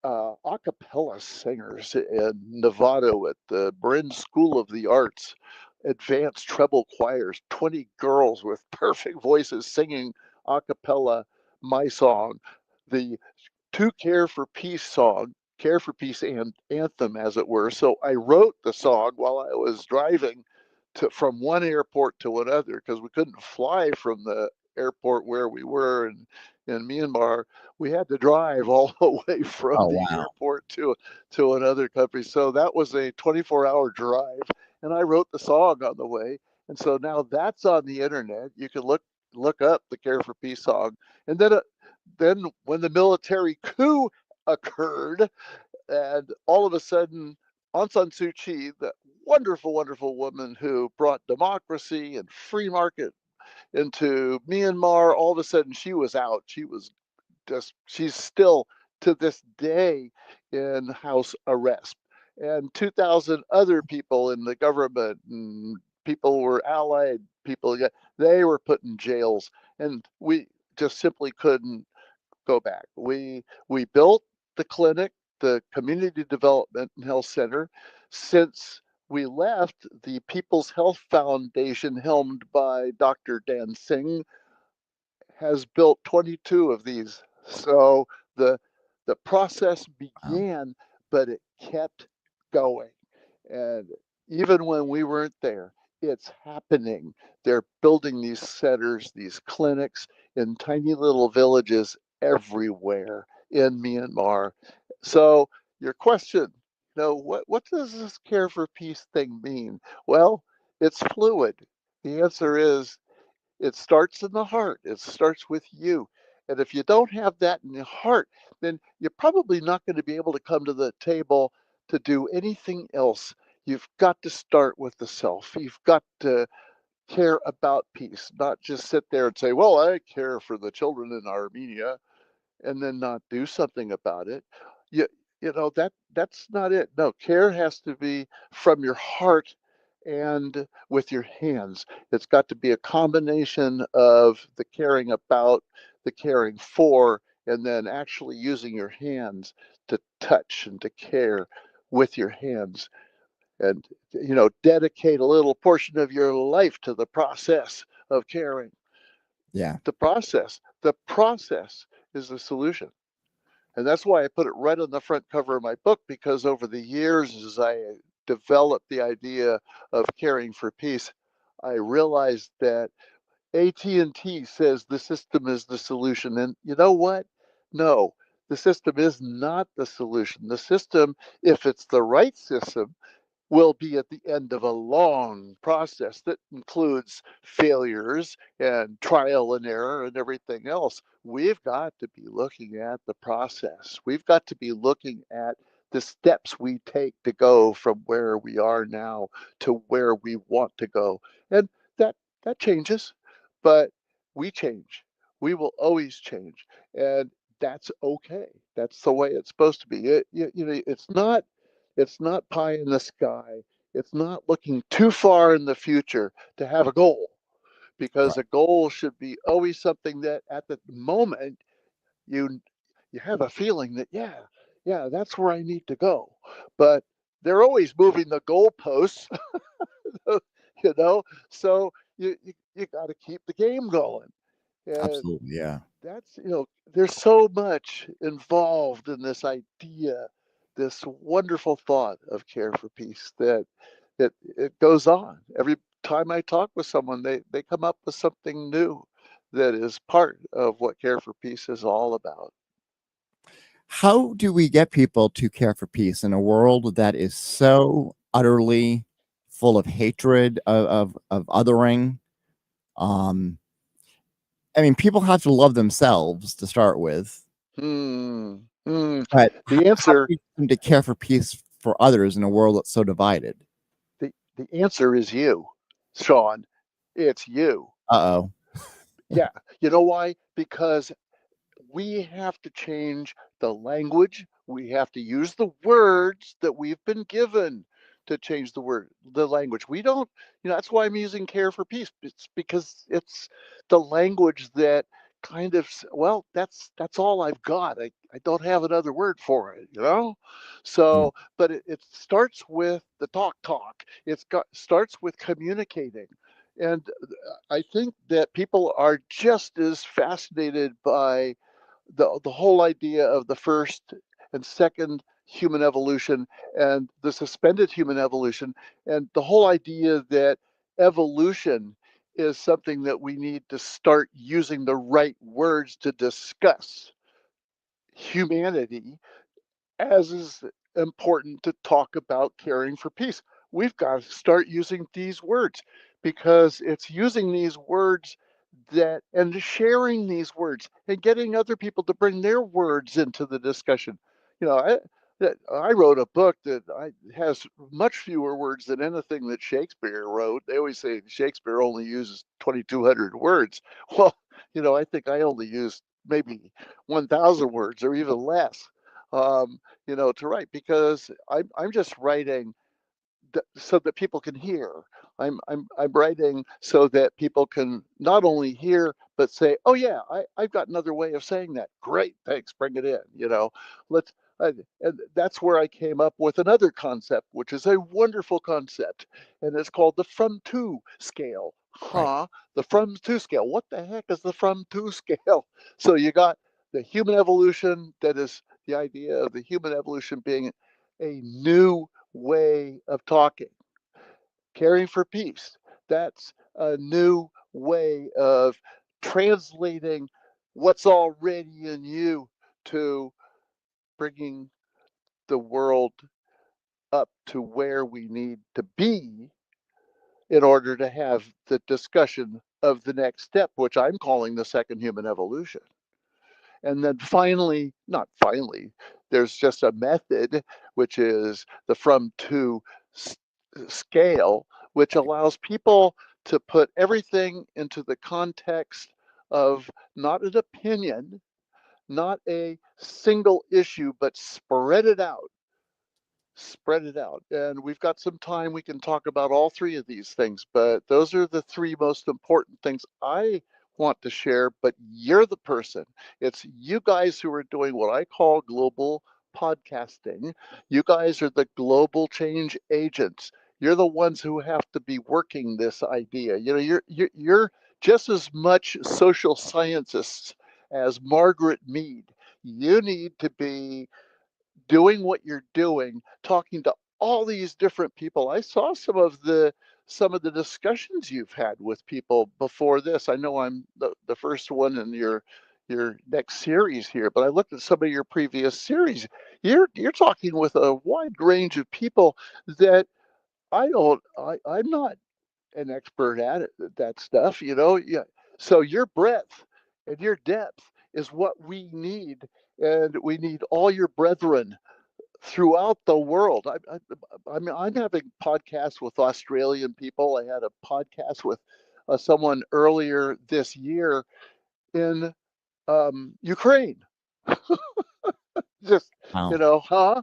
a cappella singers in Nevada at the Marin School of the Arts, advanced treble choirs, 20 girls with perfect voices singing a cappella my song, the to Care for Peace song, Care for Peace and anthem, as it were. So I wrote the song while I was driving from one airport to another because we couldn't fly from the airport where we were in Myanmar, we had to drive all the way from Oh, the wow. airport to another country. So that was a 24-hour drive, and I wrote the song on the way. And so now that's on the internet. You can look up the Care for Peace song. And then when the military coup occurred, and all of a sudden, Aung San Suu Kyi, the wonderful, wonderful woman who brought democracy and free market into Myanmar, all of a sudden she was out. She's still to this day in house arrest. And 2,000 other people in the government and people were allied people, they were put in jails. And we just simply couldn't go back. We built the clinic, the Community Development and Health Center. Since we left, the People's Health Foundation, helmed by Dr. Dan Singh, has built 22 of these. So the the process Wow. began, but it kept going. And even when we weren't there, it's happening. They're building these centers, these clinics in tiny little villages everywhere in Myanmar. So your question, what does this Care for Peace thing mean? Well, it's fluid. The answer is it starts in the heart. It starts with you. And if you don't have that in the heart, then you're probably not going to be able to come to the table to do anything else. You've got to start with the self. You've got to care about peace, not just sit there and say, well, I care for the children in Armenia, and then not do something about it. You, that's not it. No, care has to be from your heart and with your hands. It's got to be a combination of the caring about, the caring for, and then actually using your hands to touch and to care with your hands. And dedicate a little portion of your life to the process of caring. Yeah. The process is the solution. And that's why I put it right on the front cover of my book, because over the years, as I developed the idea of caring for peace, I realized that AT&T says the system is the solution. And you know what? No, the system is not the solution. The system, if it's the right system, will be at the end of a long process that includes failures and trial and error and everything else. We've got to be looking at the process. We've got to be looking at the steps we take to go from where we are now to where we want to go. And that that changes, but we change. We will always change. And that's okay. That's the way it's supposed to be. It's not pie in the sky. It's not looking too far in the future to have a goal, because Right. a goal should be always something that at the moment you you have a feeling that, yeah, that's where I need to go. But they're always moving the goalposts, you know. So you got to keep the game going. And Absolutely. Yeah. there's so much involved in this idea, this wonderful thought of care for peace, that it goes on. Every time I talk with someone, they come up with something new that is part of what care for peace is all about. How do we get people to care for peace in a world that is so utterly full of hatred, of othering? Um, I mean, people have to love themselves to start with, Hmm. Hmm. but The how do answer, we get them to care for peace for others in a world that's so divided? the answer is you, Sean. It's you. Uh-oh. Yeah. You know why? Because we have to change the language. We have to use the words that we've been given to change the language. We don't, that's why I'm using care for peace. It's because it's the language that kind of, well, that's all I've got. I don't have another word for it. Yeah. So, but it starts with the talk. Starts with communicating. And I think that people are just as fascinated by the whole idea of the first and second human evolution and the suspended human evolution, and the whole idea that evolution is something that we need to start using the right words to discuss humanity, as is important to talk about caring for peace. We've got to start using these words, because it's using these words that, and sharing these words and getting other people to bring their words into the discussion. You know, I wrote a book that has much fewer words than anything that Shakespeare wrote. They always say Shakespeare only uses 2,200 words. Well, I think I only used maybe 1,000 words or even less, to write, because I'm just writing so that people can hear. I'm writing so that people can not only hear but say, "Oh yeah, I've got another way of saying that. Great, thanks, bring it in." Let's. And that's where I came up with another concept, which is a wonderful concept, and it's called the from to scale. Right. The from to scale. What the heck is the from to scale? So you got the human evolution, that is the idea of the human evolution being a new way of talking. Caring for peace, that's a new way of translating what's already in you to bringing the world up to where we need to be in order to have the discussion of the next step, which I'm calling the second human evolution. And then finally, not finally, there's just a method, which is the from to scale, which allows people to put everything into the context of not an opinion, not a single issue, but spread it out. Spread it out. And we've got some time. We can talk about all three of these things, but those are the three most important things I want to share. But you're the person. It's you guys who are doing what I call global podcasting. You guys are the global change agents. You're the ones who have to be working this idea. You're just as much social scientists as Margaret Mead. You need to be doing what you're doing, talking to all these different people. I saw some of the discussions you've had with people before this. I know I'm the first one in your next series here, but I looked at some of your previous series. You're talking with a wide range of people that I'm not an expert at it, that stuff, Yeah. So your breadth and your depth is what we need, and we need all your brethren throughout the world. I mean, I'm having podcasts with Australian people. I had a podcast with someone earlier this year in Ukraine. Just, Wow. huh?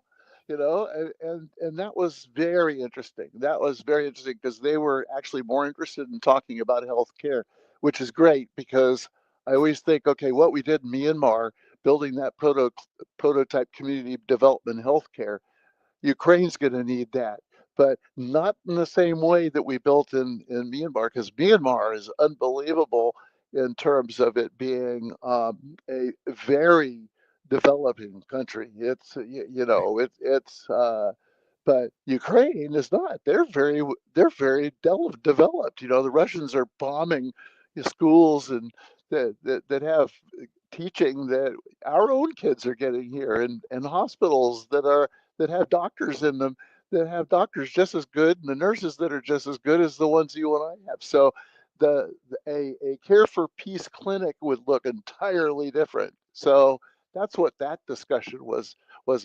And that was very interesting. That was very interesting because they were actually more interested in talking about healthcare, which is great because I always think, okay, what we did in Myanmar, building that prototype community development healthcare, Ukraine's going to need that, but not in the same way that we built in Myanmar, because Myanmar is unbelievable in terms of it being a very developing country. It's but Ukraine is not. They're very developed. The Russians are bombing schools and that have teaching that our own kids are getting here, and hospitals that have doctors in them, that have doctors just as good, and the nurses that are just as good as the ones you and I have. So a care for peace clinic would look entirely different. So that's what that discussion was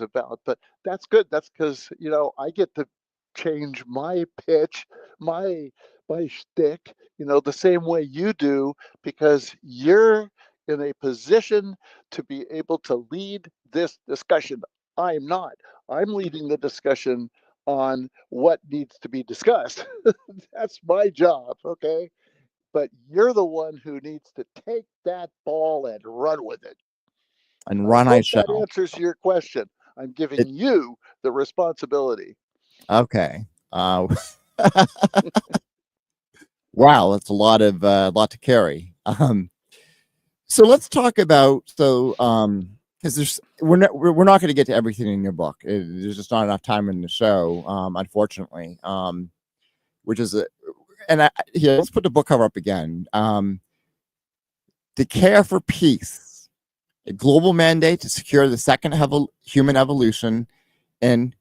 about. But that's good. That's because I get to change my pitch, my my shtick, the same way you do, because you're in a position to be able to lead this discussion. I'm not. I'm leading the discussion on what needs to be discussed. That's my job, okay? But you're the one who needs to take that ball and run with it. And I run I hope that shall. answers your question. I'm giving It, you the responsibility. okay. Wow, that's a lot to carry. So let's talk about because we're not going to get to everything in your book. There's just not enough time in the show, unfortunately. Which is and here, let's put the book cover up again. To care for peace, a global mandate to secure the second human evolution in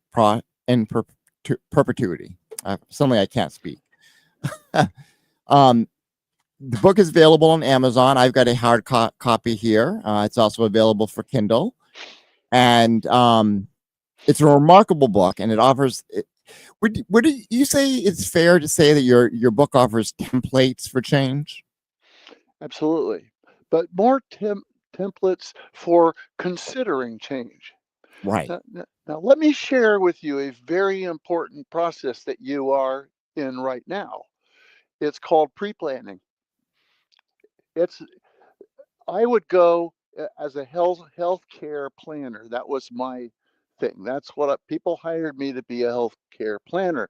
perpetuity. Suddenly, I can't speak. The book is available on Amazon. I've got a hard copy here. It's also available for Kindle, and it's a remarkable book, and it offers. Would you say it's fair to say that your book offers templates for change? Absolutely, but more templates for considering change. Right. Now, let me share with you a very important process that you are in right now. It's called pre-planning. I would go as a healthcare planner. That was my thing. That's what people hired me to be, a healthcare planner.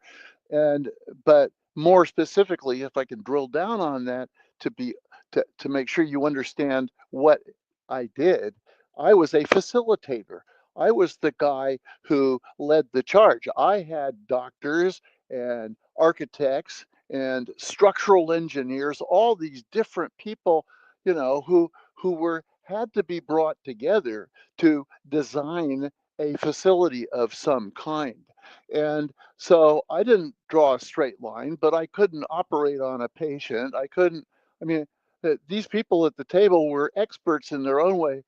And but more specifically, if I can drill down on that to be to make sure you understand what I did, I was a facilitator. I was the guy who led the charge. I had doctors and architects and structural engineers, all these different people, who were had to be brought together to design a facility of some kind. And so I didn't draw a straight line, but I couldn't operate on a patient. I couldn't, I mean, these people at the table were experts in their own way,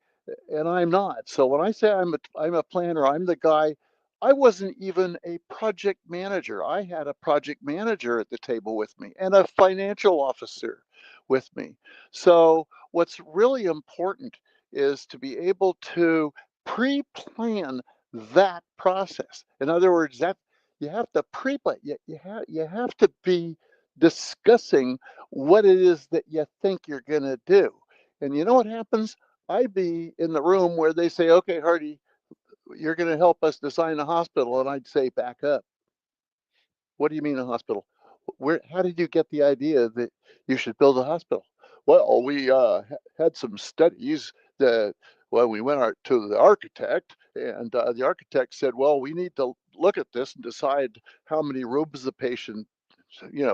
and I'm not. So when I say I'm a planner, I'm the guy. I wasn't even a project manager. I had a project manager at the table with me and a financial officer with me. So what's really important is to be able to pre-plan that process. In other words, that you have to pre-plan. You have to be discussing what it is that you think you're going to do. And you know what happens? I'd be in the room where they say, "Okay, Hardy, you're going to help us design a hospital," and I'd say, "Back up. What do you mean a hospital? How did you get the idea that you should build a hospital?" "Well, we had some studies that, well, we went out to the architect, and the architect said, well, we need to look at this and decide how many rooms the patient,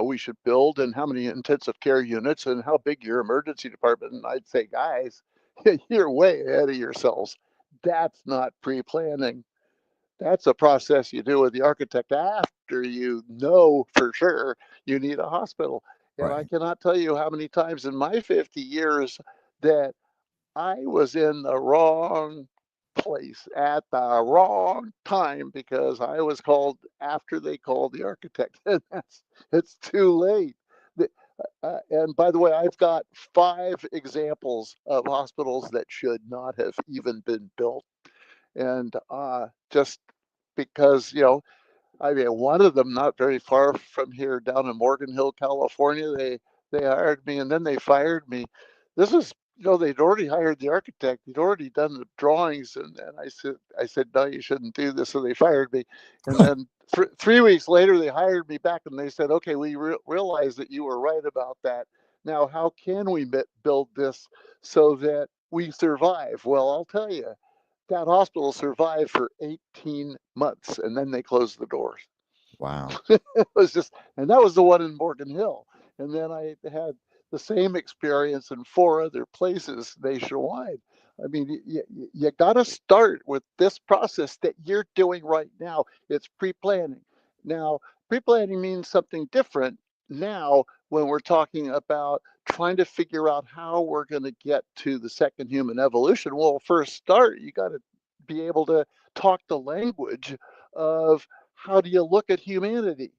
we should build, and how many intensive care units, and how big your emergency department." And I'd say, "Guys, you're way ahead of yourselves. That's not pre-planning. That's a process you do with the architect after you know for sure you need a hospital." And I Right. cannot tell you how many times in my 50 years that I was in the wrong place at the wrong time because I was called after they called the architect. And it's too late. And by the way, I've got 5 examples of hospitals that should not have even been built. And just because, I mean, one of them not very far from here, down in Morgan Hill, California, they hired me and then they fired me. This is, they'd already hired the architect. He'd already done the drawings, and I said, "No, you shouldn't do this." So they fired me. And then 3 weeks later, they hired me back and they said, "Okay, we realize that you were right about that. Now, how can we build this so that we survive?" Well, I'll tell you, that hospital survived for 18 months and then they closed the doors. Wow. It was just, and that was the one in Morgan Hill. And then I had the same experience in 4 other places nationwide. I mean, you got to start with this process that you're doing right now. It's pre-planning. Now, pre-planning means something different now when we're talking about trying to figure out how we're going to get to the second human evolution. Well, first start, you got to be able to talk the language of how do you look at humanity?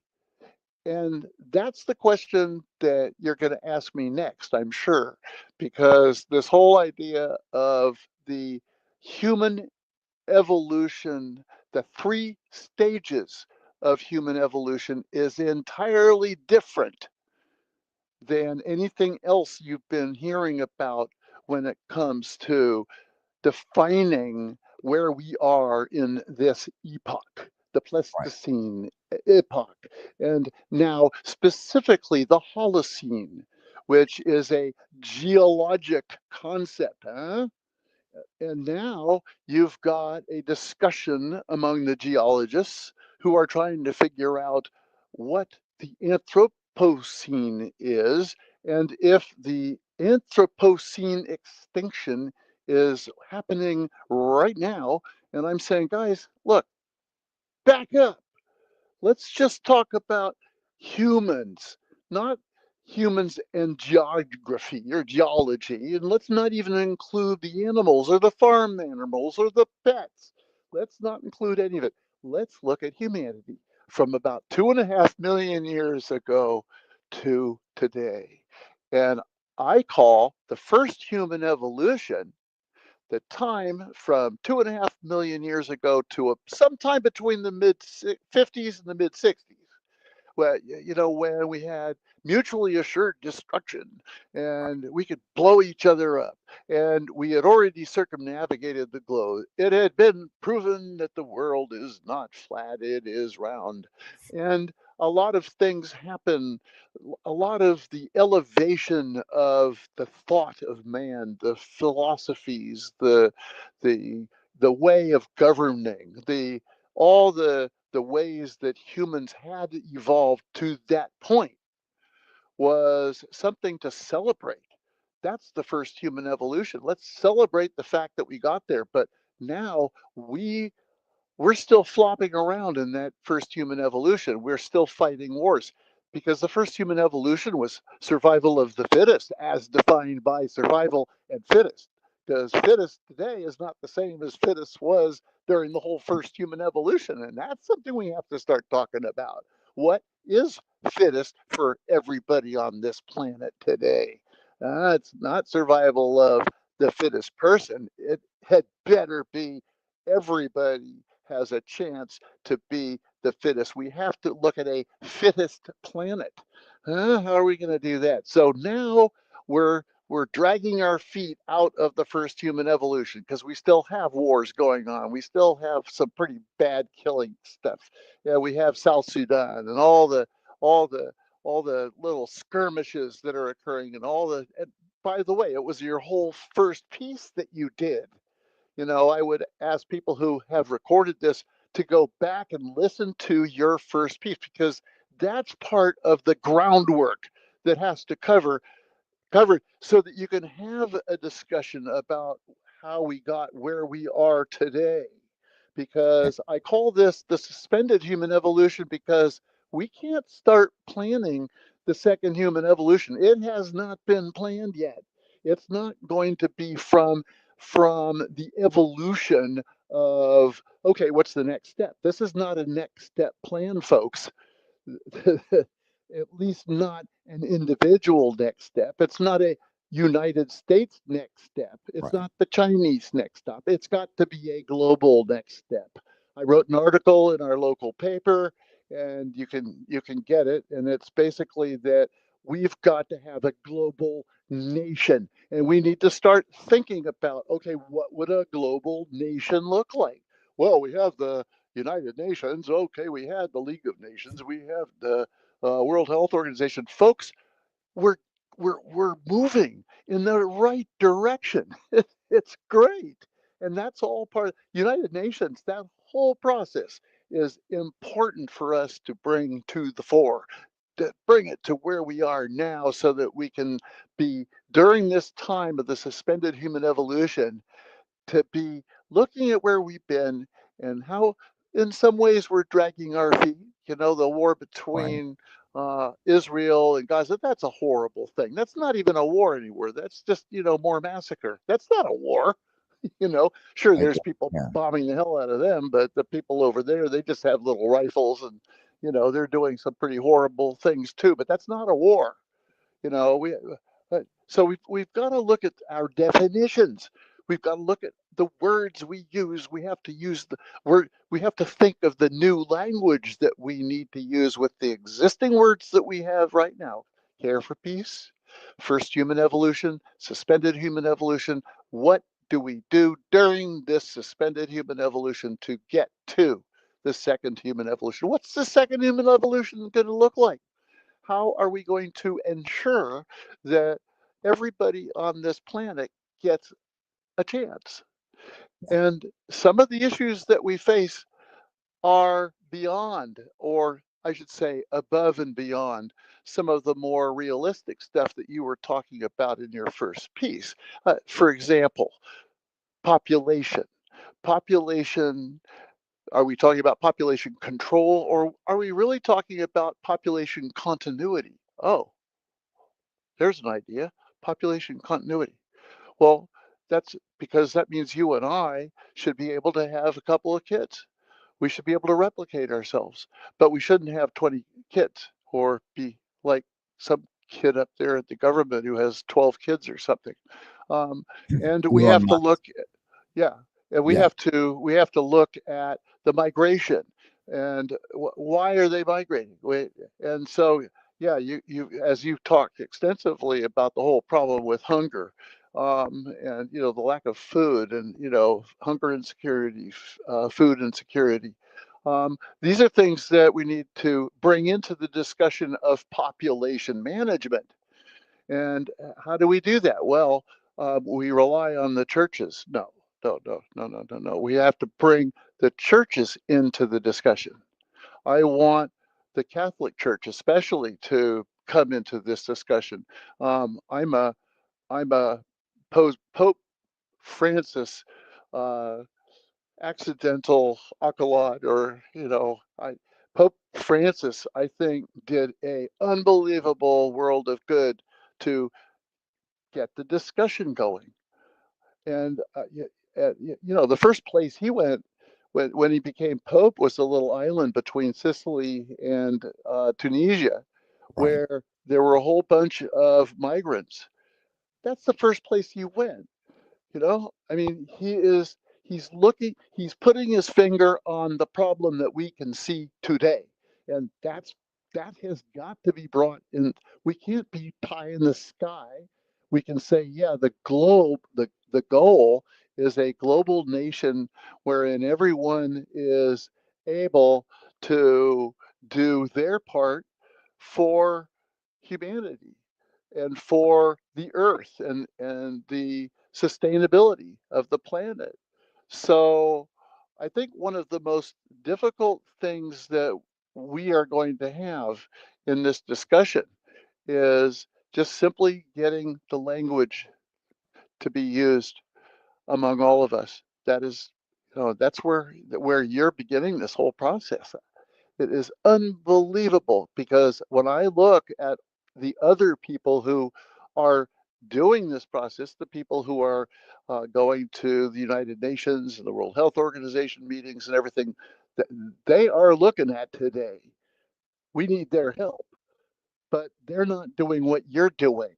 And that's the question that you're going to ask me next, I'm sure, because this whole idea of the human evolution, the 3 stages of human evolution, is entirely different than anything else you've been hearing about when it comes to defining where we are in this epoch, the Right. Pleistocene epoch, and now specifically the Holocene, which is a geologic concept. Huh? And now you've got a discussion among the geologists who are trying to figure out what the Anthropocene is, and if the Anthropocene extinction is happening right now. And I'm saying, guys, look, back up. Let's just talk about humans, not humans and geography or geology. And let's not even include the animals or the farm animals or the pets. Let's not include any of it. Let's look at humanity from about 2.5 million years ago to today. And I call the first human evolution the time from 2.5 million years ago to sometime between the mid 50s and the mid 60s. Well, when we had mutually assured destruction and we could blow each other up, and we had already circumnavigated the globe. It had been proven that the world is not flat, it is round. And a lot of things happen. A lot of the elevation of the thought of man, the philosophies, the the way of governing, all the ways that humans had evolved to that point was something to celebrate. That's the first human evolution. Let's celebrate the fact that we got there. But now we're still flopping around in that first human evolution. We're still fighting wars because the first human evolution was survival of the fittest, as defined by survival and fittest. Because fittest today is not the same as fittest was during the whole first human evolution. And that's something we have to start talking about. What is fittest for everybody on this planet today? It's not survival of the fittest person. It had better be everybody has a chance to be the fittest. We have to look at a fittest planet. How are we going to do that? So now we're dragging our feet out of the first human evolution because we still have wars going on. We still have some pretty bad killing stuff. Yeah, we have South Sudan and all the all the little skirmishes that are occurring and by the way, it was your whole first piece that you did. I would ask people who have recorded this to go back and listen to your first piece because that's part of the groundwork that has to covered so that you can have a discussion about how we got where we are today. Because I call this the suspended human evolution because we can't start planning the second human evolution. It has not been planned yet. It's not going to be from the evolution of okay, what's the next step? This is not a next step plan, folks. At least not an individual next step. It's not a United States next step. It's Right. not the Chinese next step. It's got to be a global next step. I wrote an article in our local paper, and you can get it. And it's basically that we've got to have a global nation, and we need to start thinking about okay, what would a global nation look like? Well, we have the United Nations. Okay, we had the League of Nations. We have the World Health Organization. Folks, we're we're moving in the right direction. It's great, and that's all part of United Nations. That whole process is important for us to bring to the fore, to bring it to where we are now, so that we can be during this time of the suspended human evolution to be looking at where we've been and how, in some ways, we're dragging our feet. The war Right. between Israel and Gaza, that's a horrible thing. That's not even a war anymore. That's just, more massacre. That's not a war. Sure, I there's agree. people Yeah. bombing the hell out of them, but the people over there, they just have little rifles and, they're doing some pretty horrible things too, but that's not a war. We so we've got to look at our definitions. We've got to look at the words we use. We have to use the word. We have to think of the new language that we need to use with the existing words that we have right now. Care for peace, first human evolution, suspended human evolution. What do we do during this suspended human evolution to get to the second human evolution? What's the second human evolution going to look like? How are we going to ensure that everybody on this planet gets a chance? And some of the issues that we face are beyond or I should say, above and beyond some of the more realistic stuff that you were talking about in your first piece. For example, population. Population, are we talking about population control, or are we really talking about population continuity? Oh, there's an idea, population continuity. Well, that's because that means you and I should be able to have a couple of kids. We should be able to replicate ourselves, but we shouldn't have 20 kids or be like some kid up there at the government who has 12 kids or something. Um, and we Elon have to Musk. look, yeah, and Yeah. we have to look at the migration and why are they migrating? And so, yeah, you as you've talked extensively about the whole problem with hunger, and the lack of food, and hunger insecurity, food insecurity. These are things that we need to bring into the discussion of population management. And how do we do that? Well, we rely on the churches. No, no, no, no, no, no, no. We have to bring the churches into the discussion. I want the Catholic Church, especially, to come into this discussion. I'm a Pope Francis uh, accidental acolyte, or Pope Francis, I think, did a unbelievable world of good to get the discussion going. And the first place he went when he became pope was a little island between Sicily and Tunisia, Right. where there were a whole bunch of migrants. That's the first place he went. I mean, he's putting his finger on the problem that we can see today. And that has got to be brought in. We can't be pie in the sky. We can say, yeah, the goal is a global nation wherein everyone is able to do their part for humanity and for the earth, and the sustainability of the planet. So I think one of the most difficult things that we are going to have in this discussion is just simply getting the language to be used among all of us. That's where you're beginning this whole process. It is unbelievable, because when I look at the other people who are doing this process, the people who are going to the United Nations and the World Health Organization meetings and everything that they are looking at today, we need their help. But they're not doing what you're doing,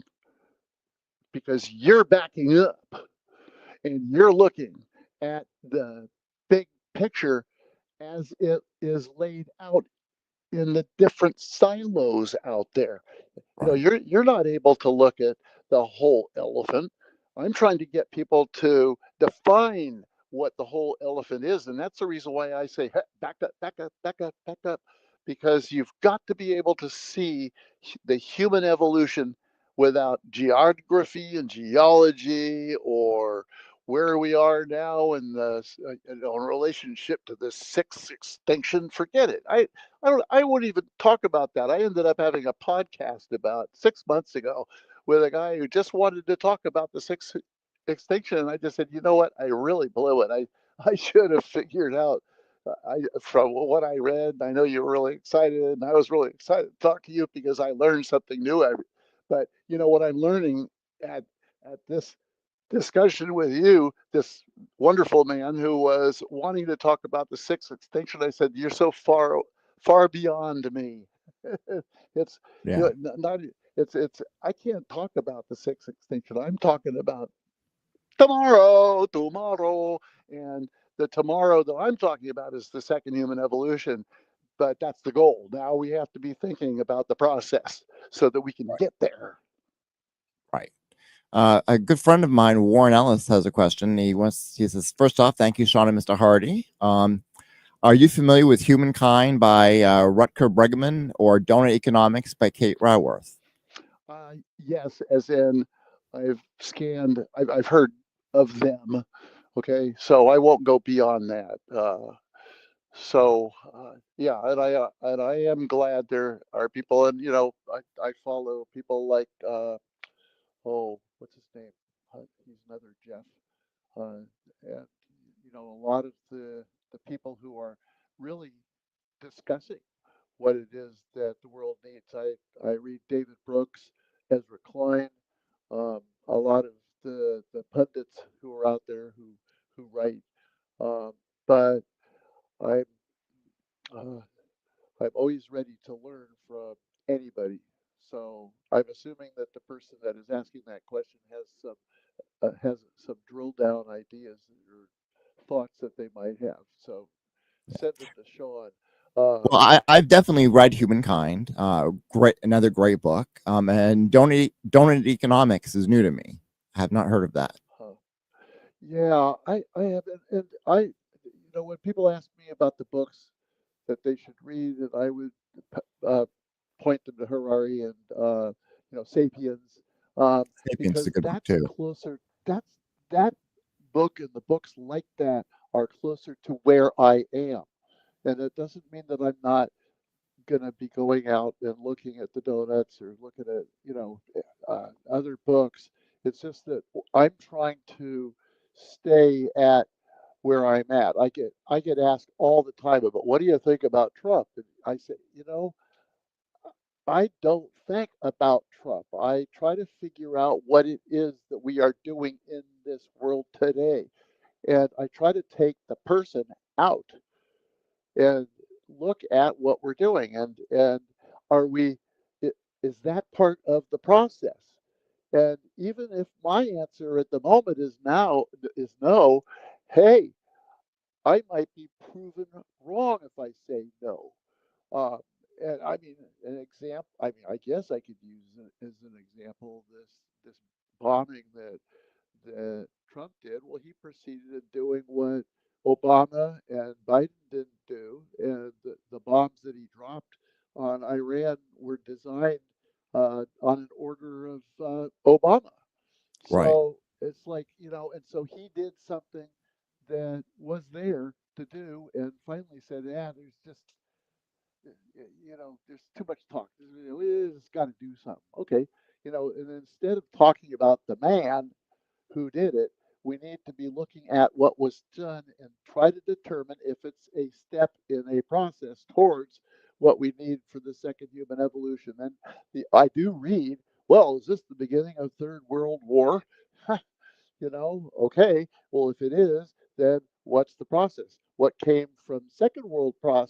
because you're backing up and you're looking at the big picture as it is laid out in the different silos out there. Right. You're not able to look at the whole elephant. I'm trying to get people to define what the whole elephant is, and that's the reason why I say, "Hey, back up, back up, back up, back up," because you've got to be able to see the human evolution without geography and geology, or where we are now in the in relationship to the sixth extinction. Forget it. I wouldn't even talk about that. I ended up having a podcast about 6 months ago with a guy who just wanted to talk about the sixth extinction, and I just said, you know what, I really blew it. I should have figured out. From what I read, I know you were really excited, and I was really excited to talk to you because I learned something new. But what I'm learning at this discussion with you, this wonderful man who was wanting to talk about the sixth extinction, I said, "You're so far beyond me." It's Yeah. not it's I can't talk about the sixth extinction. I'm talking about tomorrow, and the tomorrow that I'm talking about is the second human evolution. But that's the goal. Now we have to be thinking about the process so that we can Right. get there. Right. A good friend of mine, Warren Ellis, has a question. He says, first off, thank you, Sean and Mr. Hardy. Are you familiar with Humankind by Rutger Bregman or Donor Economics by Kate Raworth? Yes, as in I've heard of them. Okay, so I won't go beyond that. So yeah, and I am glad there are people, and I follow people like oh, what's his name? He's another Jeff, and a lot of the people who are really discussing what it is that the world needs. I read David Brooks, Ezra Klein, a lot of the pundits who are out there who write, but I'm uh, I'm always ready to learn from anybody. So I'm assuming that the person that is asking that question has some drill down ideas or thoughts that they might have. So send them to Sean. Well, I've definitely read Humankind. Another great book. And Donut Economics is new to me. I have not heard of that. uh, yeah, I have, and when people ask me about the books that they should read, and I would uh, point them to Harari and *Sapiens*, um, Sapiens is a because good book that's too. closer. That book and the books like that are closer to where I am, and it doesn't mean that I'm not going to be going out and looking at the donuts or looking at other books. It's just that I'm trying to stay at where I'm at. I get asked all the time about what do you think about Trump, and I say, I don't think about Trump. I try to figure out what it is that we are doing in this world today, and I try to take the person out and look at what we're doing, and are we is that part of the process? And even if my answer at the moment is no, hey, I might be proven wrong if I say no. uh, and I mean, an example, I guess I could use as an example this bombing that Trump did. Well, he proceeded in doing what Obama and Biden didn't do, and the bombs that he dropped on Iran were designed on an order of Obama. Right. So it's like, and so he did something that was there to do, and finally said, "Yeah, there's too much talk. We just got to do something." Okay, and instead of talking about the man who did it, we need to be looking at what was done and try to determine if it's a step in a process towards what we need for the second human evolution. And I do read, well, is this the beginning of Third World War? Okay, well, if it is, then what's the process? What came from Second World War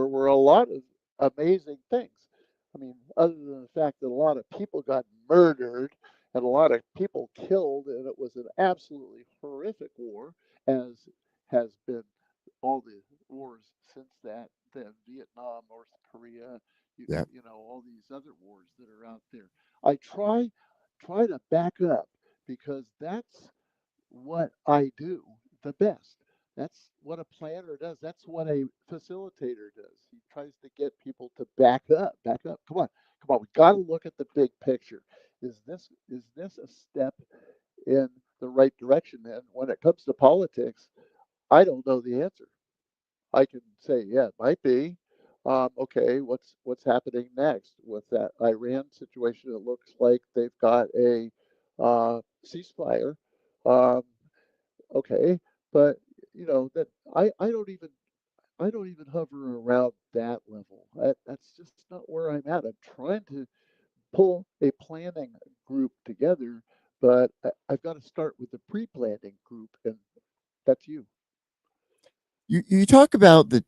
were a lot of amazing things. I mean, other than the fact that a lot of people got murdered and a lot of people killed, and it was an absolutely horrific war, as has been all the wars since that, then Vietnam, North Korea, Yeah. all these other wars that are out there. I try to back up because that's what I do the best. That's what a planner does. That's what a facilitator does. He tries to get people to back up, back up. Come on. We got to look at the big picture. Is this a step in the right direction? And when it comes to politics, I don't know the answer. I can say, yeah, it might be. Okay, what's happening next with that Iran situation? It looks like they've got a ceasefire. Um, okay, but that I don't even hover around that level. That's just not where I'm at. I'm trying to pull a planning group together, but I've got to start with the pre-planning group, and that's you. You talk about the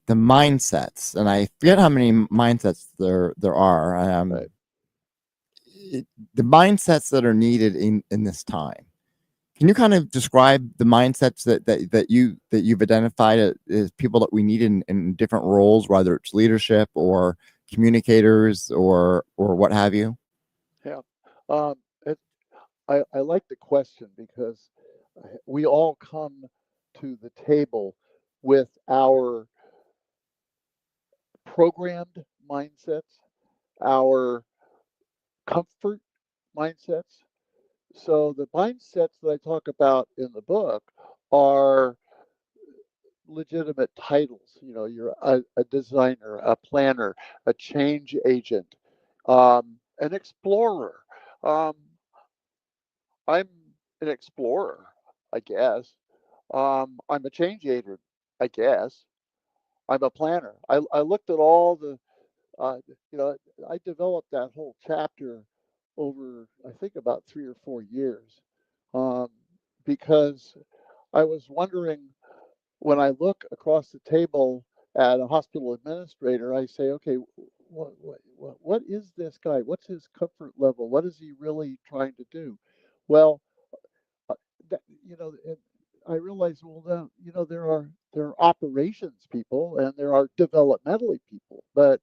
mindsets, and I forget how many mindsets there are. Right. The mindsets that are needed in this time. Can you kind of describe the mindsets that you've identified as people that we need in different roles, whether it's leadership or communicators or what have you? Yeah. Um, it, I like the question because we all come to the table with our programmed mindsets, our comfort mindsets. So the mindsets that I talk about in the book are legitimate titles. You know, you're a designer, a planner, a change agent, an explorer. Um, I'm an explorer, I guess. I'm a change agent, I guess. I'm a planner. I looked at all the, you know, I developed that whole chapter over, I think, about 3 or 4 years, um, because I was wondering, when I look across the table at a hospital administrator, I say, okay, what is this guy? What's his comfort level? What is he really trying to do? Well, uh, that, you know, and I realized, well, you know, there are operations people and there are developmentally people, but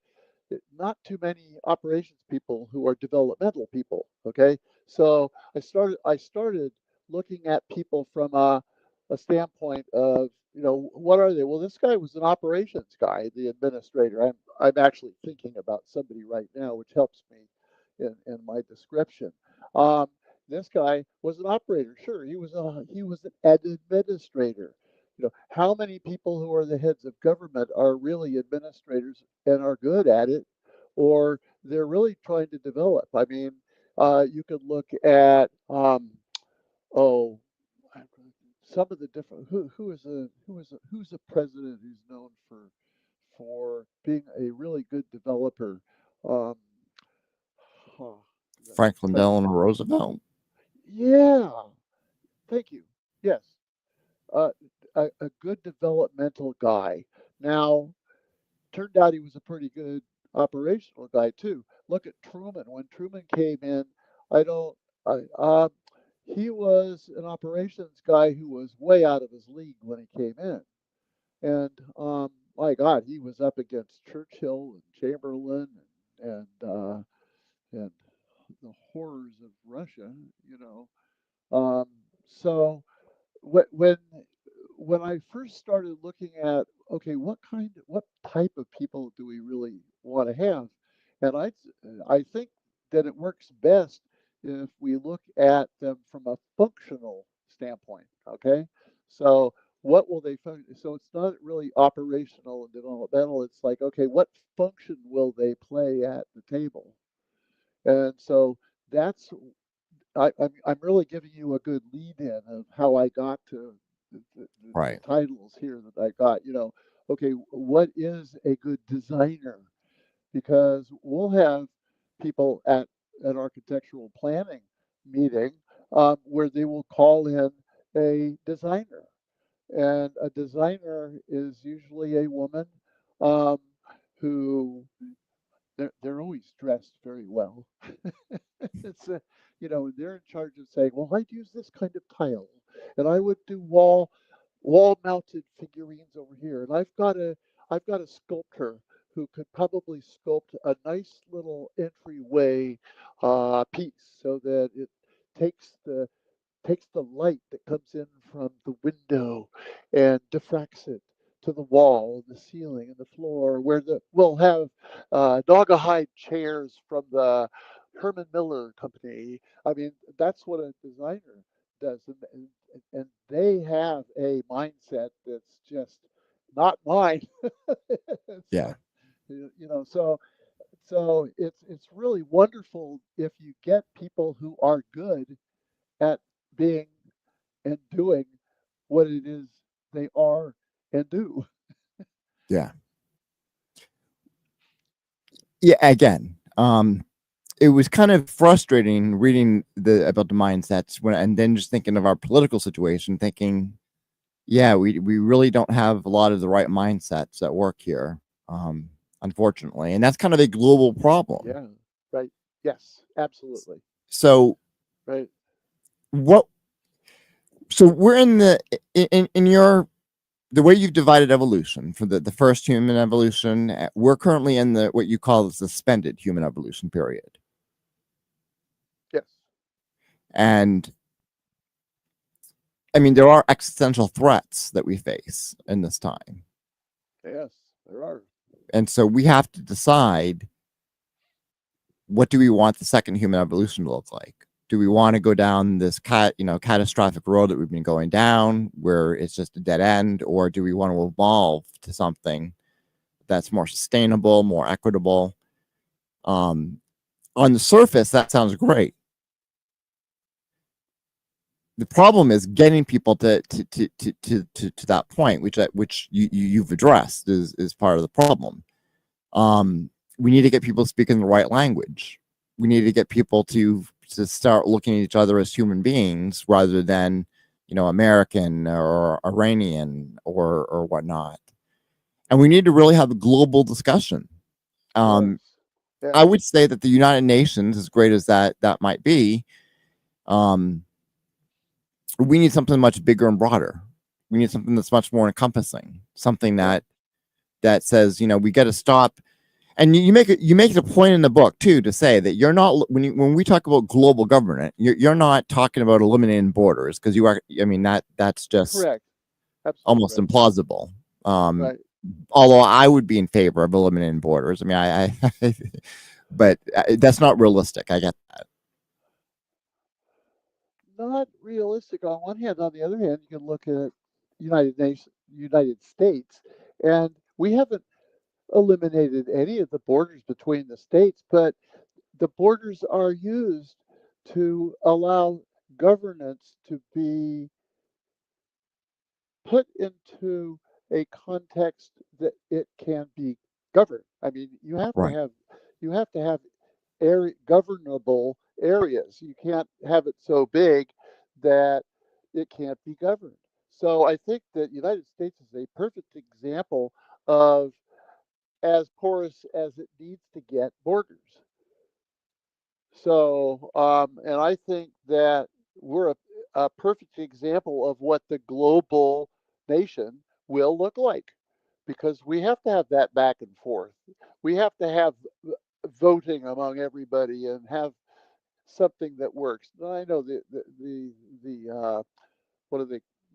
not too many operations people who are developmental people. Okay, so I started looking at people from a standpoint of, you know, what are they? Well, this guy was an operations guy, the administrator. I'm actually thinking about somebody right now, which helps me in my description. Um, this guy was an operator. Sure, he was an administrator. You know, how many people who are the heads of government are really administrators and are good at it, or they're really trying to develop? I mean, you could look at oh, some of the different who's a president who's known for being a really good developer. Um, huh, Franklin trying to Delano Roosevelt. Yeah, thank you. Yes, uh, a good developmental guy. Now, turned out he was a pretty good operational guy too. Look at Truman. When Truman came in, I don't, I, he was an operations guy who was way out of his league when he came in. And my God, he was up against Churchill and Chamberlain and the horrors of Russia, you know. So wh- when when I first started looking at, okay, what type of people do we really want to have, and I think that it works best if we look at them from a functional standpoint. Okay, so what will they function? So it's not really operational and developmental. It's like, okay, what function will they play at the table? And so that's I'm really giving you a good lead in of how I got to the Right. titles here that I got. You know, okay, what is a good designer? Because we'll have people at an architectural planning meeting where they will call in a designer, and a designer is usually a woman um, who they're always dressed very well. It's a, you know, they're in charge of saying, well, I'd use this kind of tile, and I would do wall mounted figurines over here, and I've got a sculptor who could probably sculpt a nice little entryway piece so that it takes the takes the light that comes in from the window and diffracts it to the wall and the ceiling and the floor, where we'll have Naugahyde chairs from the Herman Miller Company. I mean, that's what a designer does, and they have a mindset that's just not mine. Yeah. So, you know, so it's really wonderful if you get people who are good at being and doing what it is they are and do. Yeah. Yeah. Again, it was kind of frustrating reading about the mindsets and then just thinking of our political situation, thinking, yeah, we really don't have a lot of the right mindsets at work here, unfortunately, and that's kind of a global problem. Yeah, right. Yes, absolutely. So Right. what? So we're in in your the way you've divided evolution for the first human evolution. We're currently in the what you call the suspended human evolution period, Yes. and I mean, there are existential threats that we face in this time. Yes, there are. And so we have to decide, what do we want the second human evolution to look like? Do we want to go down this catastrophic road that we've been going down, where it's just a dead end, or do we want to evolve to something that's more sustainable, more equitable? On the surface, that sounds great. The problem is getting people to that point, which you've addressed is part of the problem. We need to get people speaking the right language. We need to get people to start looking at each other as human beings rather than, American or Iranian or whatnot. And we need to really have a global discussion. Yes. I would say that the United Nations, as great as that might be, we need something much bigger and broader. We need something that's much more encompassing, something that says, we got to stop. And you make it a point in the book too to say that you're not, when we talk about global government, you're not talking about eliminating borders, because you are. I mean, that's just correct. Absolutely almost right. implausible. Right. Although I would be in favor of eliminating borders. I mean, I but that's not realistic. I get that. Not realistic on one hand. On the other hand, you can look at United States, and we haven't eliminated any of the borders between the states, but the borders are used to allow governance to be put into a context that it can be governed. I mean, Right. you have to have governable areas. You can't have it so big that it can't be governed. So I think that United States is a perfect example of as porous as it needs to get borders. So, and I think that we're a perfect example of what the global nation will look like, because we have to have that back and forth. We have to have voting among everybody and have something that works. I know the what do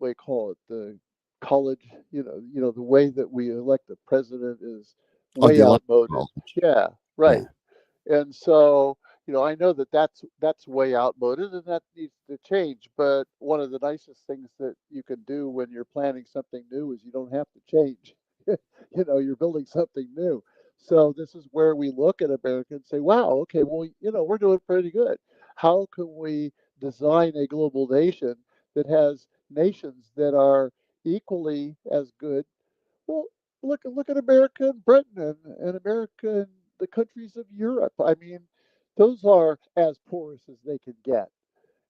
they call it? The college, the way that we elect the president is Oh, the way outmoded. electoral. Yeah, Yeah. right. And so, I know that that's way outmoded and that needs to change. But one of the nicest things that you can do when you're planning something new is you don't have to change. You're building something new. So this is where we look at America and say, wow, okay, well, we're doing pretty good. How can we design a global nation that has nations that are equally as good? Well, look at America and Britain and America and the countries of Europe. I mean, those are as porous as they can get.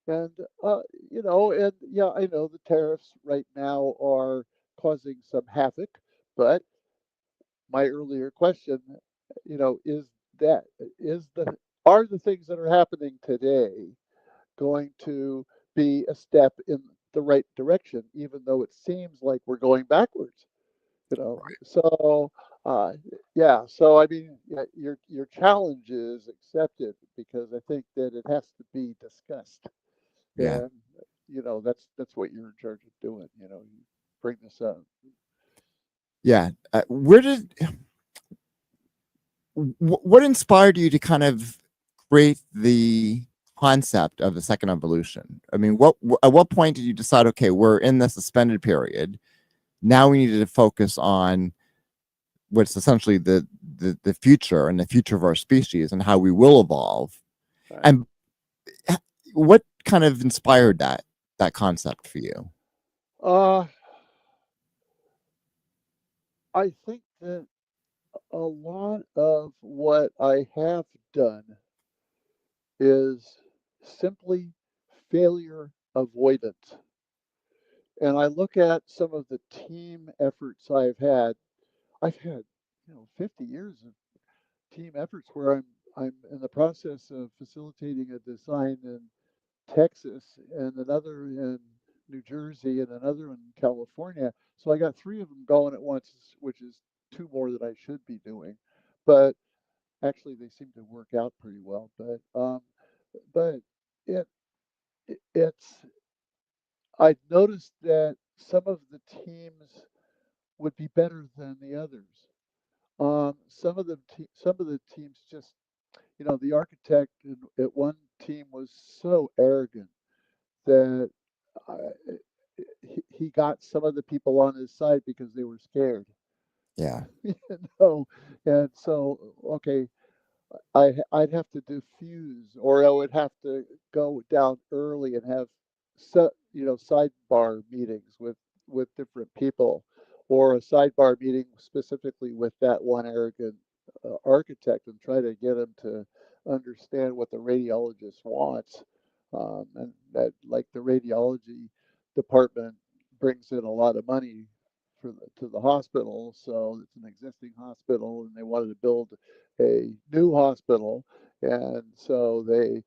And and yeah, I know the tariffs right now are causing some havoc, but my earlier question, is that is the are the things that are happening today going to be a step in the right direction, even though it seems like we're going backwards? So yeah, so I mean, yeah, your challenge is accepted because I think that it has to be discussed, Yeah. and that's what you're in charge of doing. You bring this up. Yeah. What inspired you to kind of create the concept of the second evolution? I mean, at what point did you decide, okay, we're in the suspended period, now we needed to focus on what's essentially the future and the future of our species and how we will evolve? Right. And what kind of inspired that concept for you? Uh, I think that a lot of what I have done is simply failure avoidance. And I look at some of the team efforts I've had, 50 years of team efforts where I'm in the process of facilitating a design in Texas and another in New Jersey and another in California. So I got three of them going at once, which is two more than I should be doing. But actually, they seem to work out pretty well. But it, it's I noticed that some of the teams would be better than the others. Some of the teams just the architect at one team was so arrogant that uh, he got some of the people on his side because they were scared. Yeah. you know, and so okay, I'd have to diffuse, or I would have to go down early and have sidebar meetings with different people, or a sidebar meeting specifically with that one arrogant architect, and try to get him to understand what the radiologist wants, and that, like, the radiology department brings in a lot of money to the hospital, so it's an existing hospital, and they wanted to build a new hospital, and so they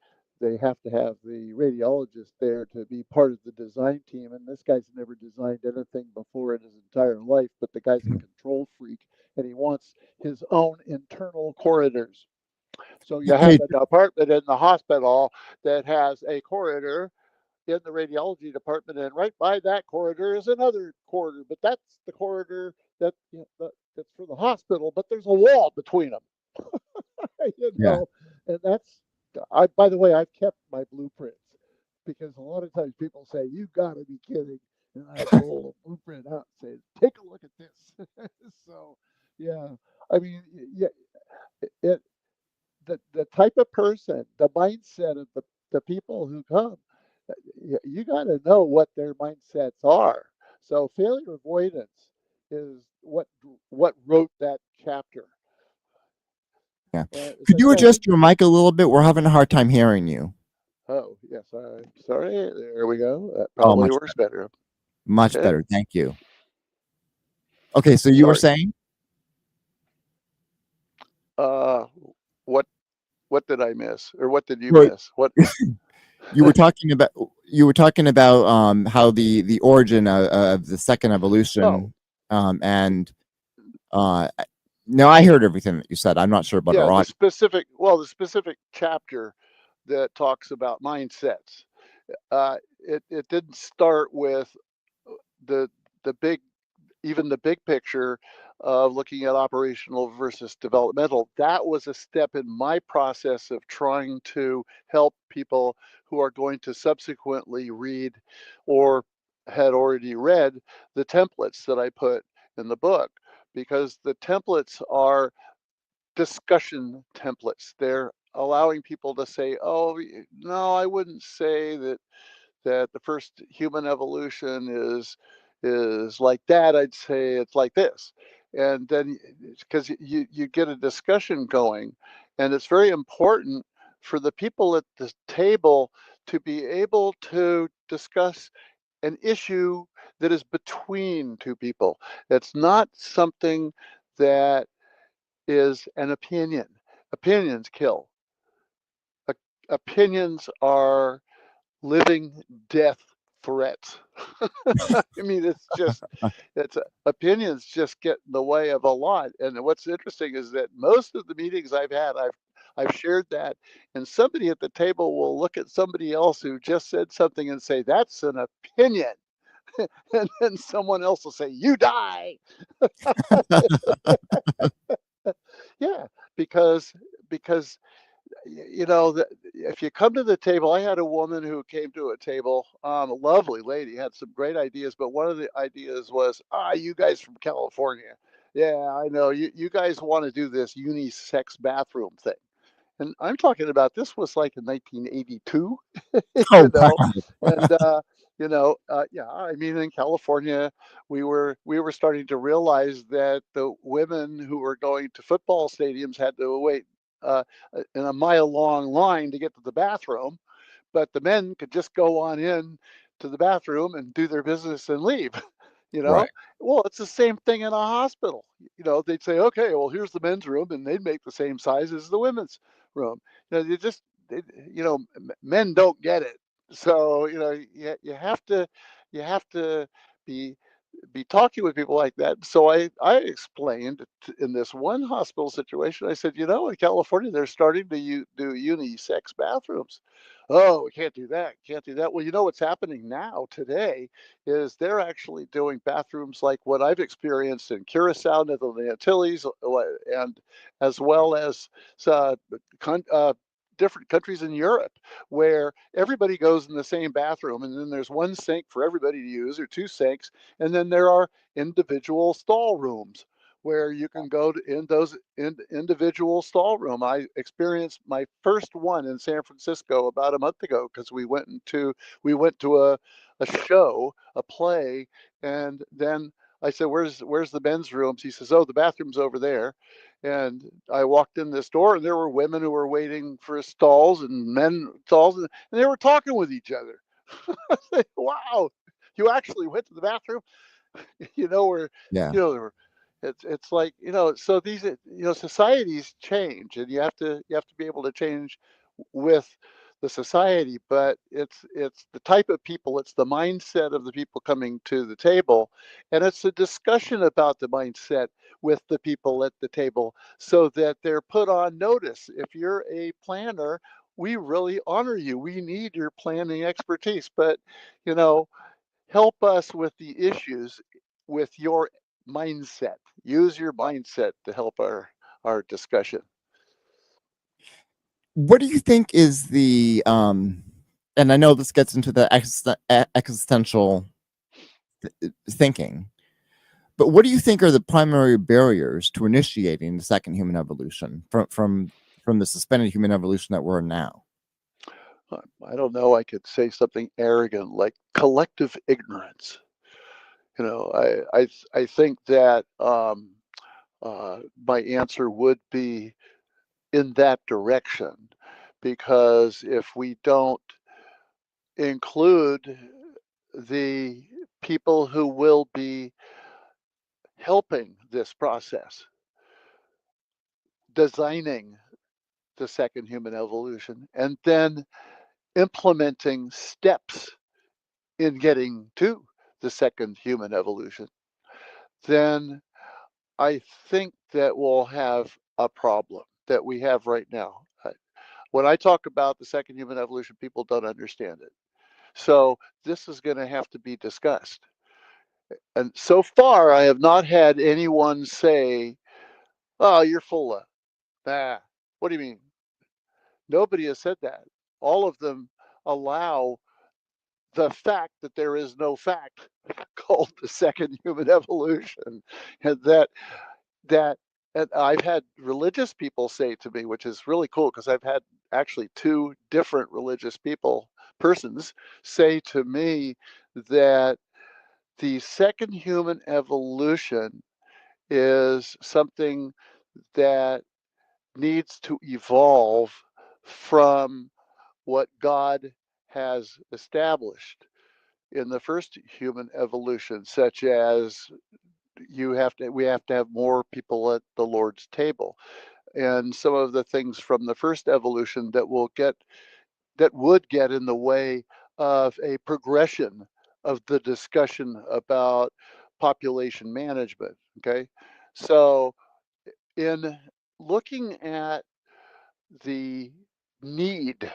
have to have the radiologist there to be part of the design team. And this guy's never designed anything before in his entire life, but the guy's a control freak, and he wants his own internal corridors. So you have Hey, a department in the hospital that has a corridor in the radiology department, and right by that corridor is another corridor, but that's the corridor that's for the hospital, but there's a wall between them. yeah. And that's, by the way, I've kept my blueprints, because a lot of times people say, "You got to be kidding," and I pull a blueprint out and say, "Take a look at this." So, yeah, I mean, yeah, it the type of person, the mindset of the people who come, you got to know what their mindsets are. So failure avoidance is what wrote that chapter. Yeah. So Could you yeah, you. adjust your mic a little bit? We're having a hard time hearing you. Oh yes, I'm sorry. There we go. That Oh, probably works better. much Okay. better. Thank you. Okay, so you were Sorry. saying? Uh, what what did I miss, or what did you Well, miss? What? you were talking about how the origin of the second Oh, evolution, and uh no, I heard everything that you said. I'm not sure about yeah. our audience. The specific chapter that talks about mindsets. It didn't start with the the big even the big picture of looking at operational versus developmental. That was a step in my process of trying to help people who are going to subsequently read, or had already read, the templates that I put in the book, because the templates are discussion templates. They're allowing people to say, "Oh, no, I wouldn't say that the first human evolution is like that. I'd say it's like this." And then, because you get a discussion going, and it's very important for the people at the table to be able to discuss an issue that is between two people. It's not something that is an opinion. Opinions kill. Opinions are living death threats. I mean, opinions just get in the way of a lot. And what's interesting is that most of the meetings I've had, I've shared that, and somebody at the table will look at somebody else who just said something and say, "That's an opinion." And then someone else will say, "You die." Yeah, because if you come to the table, I had a woman who came to a table, a lovely lady, had some great ideas, but one of the ideas was, you guys from California, yeah, I know you guys want to do this unisex bathroom thing. And I'm talking about, this was like in 1982, Oh, and yeah, I mean, in California, we were starting to realize that the women who were going to football stadiums had to wait uh, in a mile-long line to get to the bathroom, but the men could just go on in to the bathroom and do their business and leave. you right. know well, it's the same thing in a hospital. They'd say, "Okay, well, here's the men's room," and they'd make the same size as the women's room. You just they, Men don't get it. So you have to be be talking with people like that. So I explained in this one hospital situation, I said, you know, in California, they're starting to do unisex bathrooms. Oh, we can't do that. Can't do that. Well, you know what's happening now today is they're actually doing bathrooms like what I've experienced in Curacao, the Antilles, and as well as uh, different countries in Europe where everybody goes in the same bathroom and then there's one sink for everybody to use or two sinks. And then there are individual stall rooms where you can go to in those individual stall room. I experienced my first one in San Francisco about a month ago because we went to a show, a play, and then I said, "Where's the men's rooms?" He says, "Oh, the bathroom's over there." And I walked in this door, and there were women who were waiting for stalls and men stalls, and they were talking with each other. I said, wow, you actually went to the bathroom? You know, where, Yeah. you know, it's like, you know, so these, you know, societies change, and you have to be able to change with the society, but it's the type of people, it's the mindset of the people coming to the table, and it's a discussion about the mindset with the people at the table so that they're put on notice. If you're a planner, we really honor you. We need your planning expertise, but you know, help us with the issues with your mindset. Use your mindset to help our discussion. What do you think is the and I know this gets into the existential thinking, but what do you think are the primary barriers to initiating the second human evolution from the suspended human evolution that we're in now? I don't know. I could say something arrogant like collective ignorance. You know, I think that my answer would be in that direction, because if we don't include the people who will be helping this process, designing the second human evolution, and then implementing steps in getting to the second human evolution, then I think that we'll have a problem that we have right now. When I talk about the second human evolution, people don't understand it. So this is going to have to be discussed. And so far, I have not had anyone say, "Oh, you're full of nah." What do you mean? Nobody has said that. All of them allow the fact that there is no fact called the second human evolution, and that and I've had religious people say to me, which is really cool because I've had actually two different religious persons say to me that the second human evolution is something that needs to evolve from what God has established in the first human evolution, such as we have to have more people at the Lord's table, and some of the things from the first evolution that would get in the way of a progression of the discussion about population management. Okay, so in looking at the need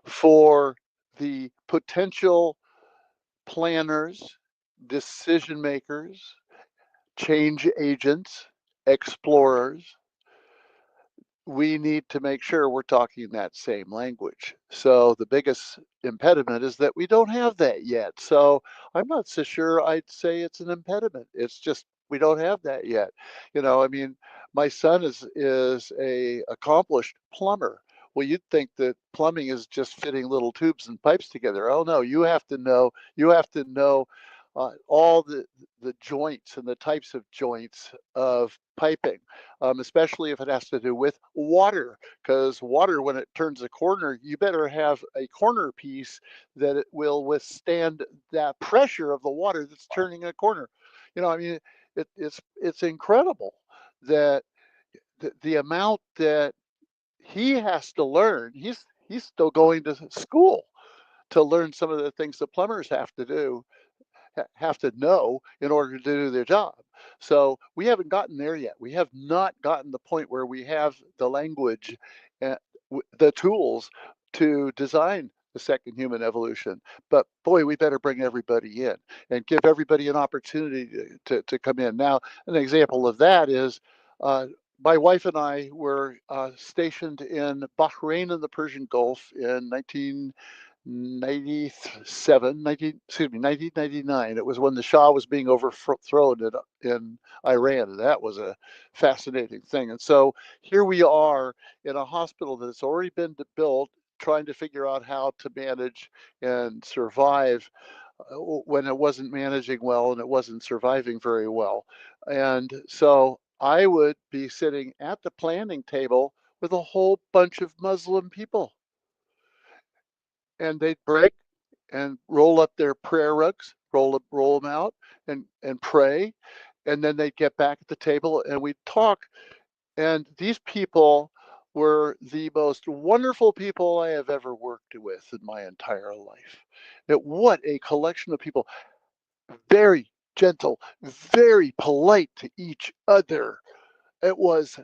for the potential planners, decision makers, change agents, explorers, we need to make sure we're talking that same language. So the biggest impediment is that we don't have that yet. So I'm not so sure I'd say it's an impediment. It's just we don't have that yet. You know, I mean, my son is a accomplished plumber. Well, you'd think that plumbing is just fitting little tubes and pipes together. Oh no, you have to know all the joints and the types of joints of piping, especially if it has to do with water, because water, when it turns a corner, you better have a corner piece that it will withstand that pressure of the water that's turning a corner. You know, I mean, it's incredible that the amount that he has to learn. He's still going to school to learn some of the things that plumbers have to do, have to know in order to do their job. So we haven't gotten there yet. We have not gotten the point where we have the language, and the tools to design the second human evolution. But boy, we better bring everybody in and give everybody an opportunity to come in. Now, an example of that is my wife and I were stationed in Bahrain in the Persian Gulf in 1999. It was when the Shah was being overthrown in Iran. And that was a fascinating thing. And so here we are in a hospital that's already been built, trying to figure out how to manage and survive when it wasn't managing well and it wasn't surviving very well. And so I would be sitting at the planning table with a whole bunch of Muslim people, and they'd break and roll up their prayer rugs, roll them out, and pray, and then they'd get back at the table and we'd talk. And these people were the most wonderful people I have ever worked with in my entire life. What a collection of people, very gentle, very polite to each other. It was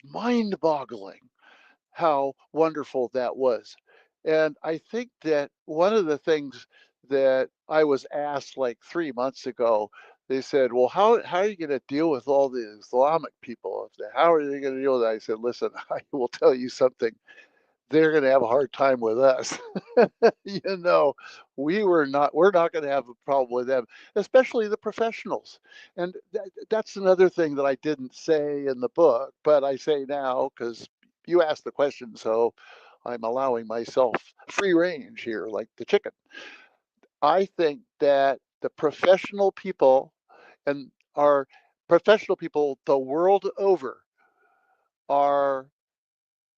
mind-boggling how wonderful that was. And I think that one of the things that I was asked like 3 months ago, they said, well, how are you going to deal with all the Islamic people? How are they going to deal with that? I said, listen, I will tell you something. They're going to have a hard time with us. You know, we're not going to have a problem with them, especially the professionals. And that's another thing that I didn't say in the book, but I say now because you asked the question, so I'm allowing myself free range here, like the chicken. I think that the professional people and our professional people the world over are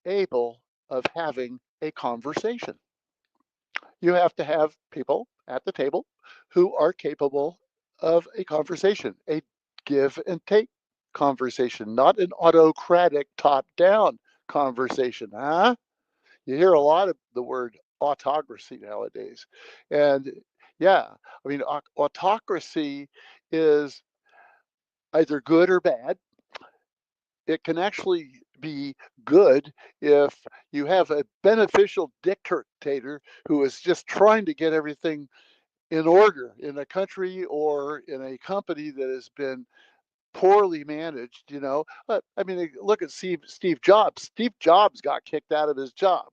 able of having a conversation. You have to have people at the table who are capable of a conversation, a give and take conversation, not an autocratic top down conversation. Huh? You hear a lot of the word autocracy nowadays. And yeah, I mean, autocracy is either good or bad. It can actually be good if you have a beneficial dictator who is just trying to get everything in order in a country or in a company that has been poorly managed, you know. I mean, look at Steve Jobs. Steve Jobs got kicked out of his job.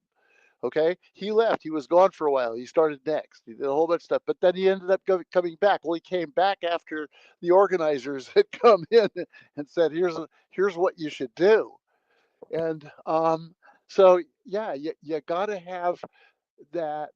Okay, he left. He was gone for a while. He started next. He did a whole bunch of stuff, but then he ended up coming back. Well, he came back after the organizers had come in and said, "Here's what you should do." And so yeah, you got to have that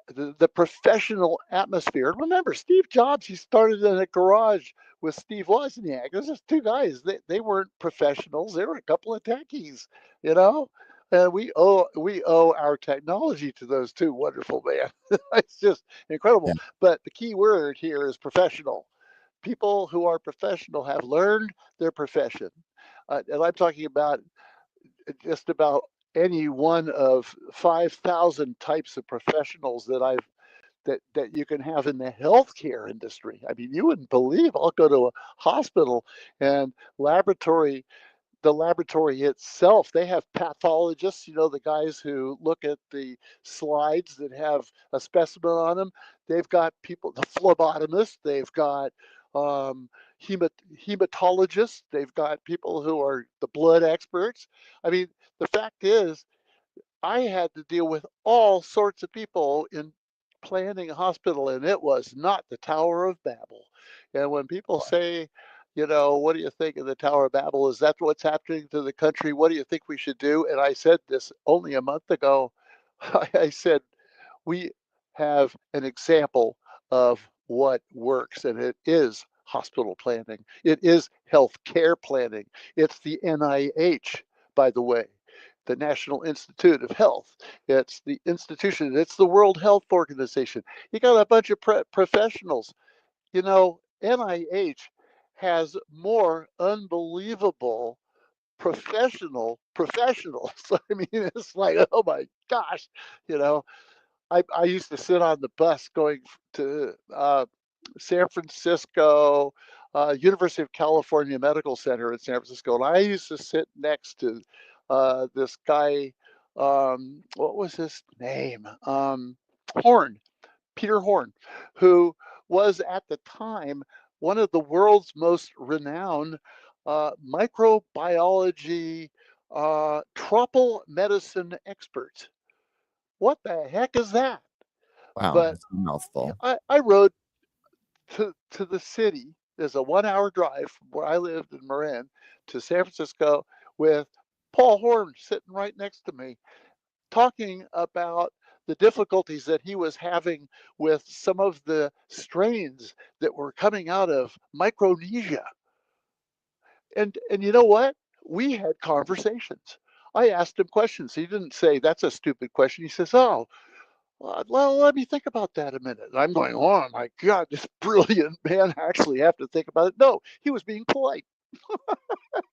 the professional atmosphere. Remember, Steve Jobs, he started in a garage with Steve Wozniak. Those are two guys. They weren't professionals. They were a couple of techies, you know. And we owe our technology to those two wonderful men. It's just incredible. Yeah. But the key word here is professional. People who are professional have learned their profession, and I'm talking about just about any one of 5,000 types of professionals that you can have in the healthcare industry. I mean, you wouldn't believe. I'll go to a hospital and the laboratory itself, they have pathologists, you know, the guys who look at the slides that have a specimen on them. They've got people, the phlebotomists, they've got um, hematologists, they've got people who are the blood experts. I mean, the fact is, I had to deal with all sorts of people in planning a hospital, and it was not the Tower of Babel. And when people say, you know, what do you think of the Tower of Babel? Is that what's happening to the country? What do you think we should do? And I said this only a month ago. I said, we have an example of what works, and it is hospital planning. It is health care planning. It's the NIH, by the way, the National Institute of Health. It's the institution, it's the World Health Organization. You got a bunch of professionals. You know, NIH has more unbelievable professionals. I mean, it's like, oh my gosh, you know, I used to sit on the bus going to San Francisco, University of California Medical Center in San Francisco, and I used to sit next to this guy. What was his name? Horn, Peter Horn, who was at the time one of the world's most renowned microbiology, tropical medicine experts. What the heck is that? Wow, But it's a mouthful. I rode to the city. There's a 1 hour drive from where I lived in Marin to San Francisco with Paul Horn sitting right next to me, talking about the difficulties that he was having with some of the strains that were coming out of Micronesia. And you know what? We had conversations. I asked him questions. He didn't say, "That's a stupid question." He says, "Oh, well, let me think about that a minute." And I'm going, "Oh my God, this brilliant man actually have to think about it." No, he was being polite.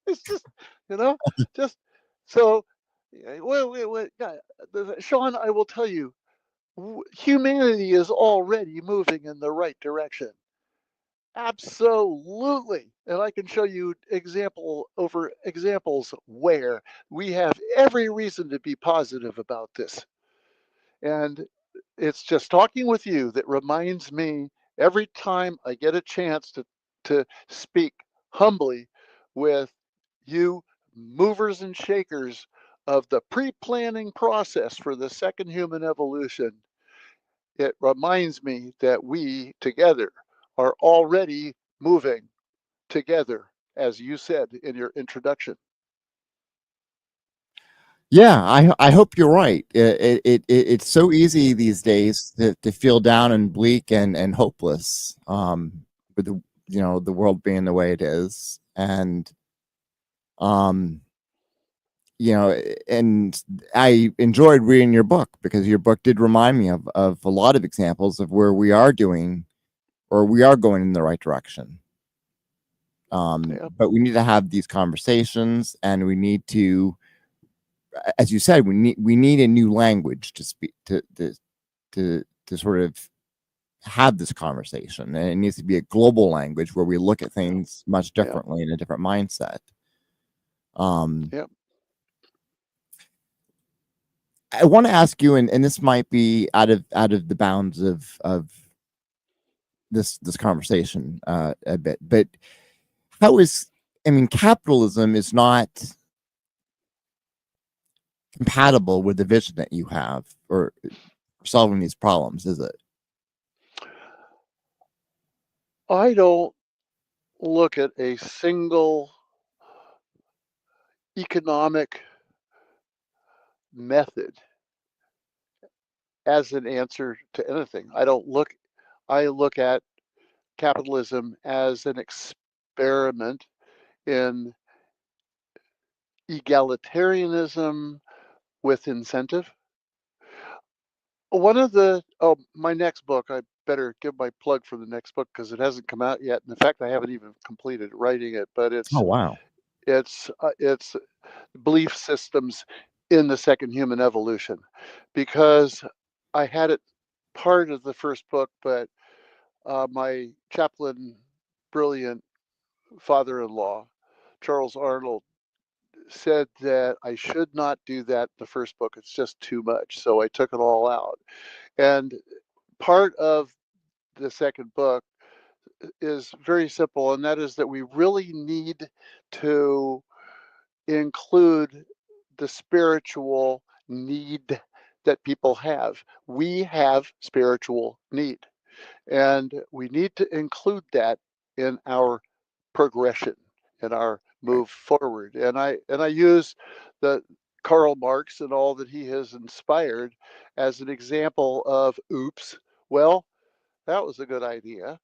It's just, you know, just so. Sean, I will tell you, humanity is already moving in the right direction. Absolutely. And I can show you example over examples where we have every reason to be positive about this. And it's just talking with you that reminds me every time I get a chance to speak humbly with you movers and shakers of the pre-planning process for the second human evolution. It reminds me that we together are already moving together, as you said in your introduction. Yeah, I hope you're right. It's so easy these days to feel down and bleak and hopeless, with the world being the way it is, and um, and I enjoyed reading your book because your book did remind me of a lot of examples of where we are doing or we are going in the right direction. Yeah. But we need to have these conversations, and we need to, as you said, we need a new language to speak to sort of have this conversation, and it needs to be a global language where we look at things much Yeah. differently in a different mindset. Um, Yeah. I want to ask you, and this might be out of the bounds of this conversation a bit, but how is I mean, capitalism is not compatible with the vision that you have for solving these problems, is it? I don't look at a single economic method as an answer to anything. I look at capitalism as an experiment in egalitarianism with incentive. One of the my next book, I better give my plug for the next book because it hasn't come out yet. And in fact, I haven't even completed writing it, but Oh wow. it's belief systems in the second human evolution, because I had it part of the first book, but my chaplain, brilliant father-in-law, Charles Arnold, said that I should not do that in the first book. It's just too much. So I took it all out. And part of the second book is very simple, and that is that we really need to include the spiritual need that people have. We have spiritual need, and we need to include that in our progression, in our Right. move forward. And I use the Karl Marx and all that he has inspired as an example of oops, well, that was a good idea.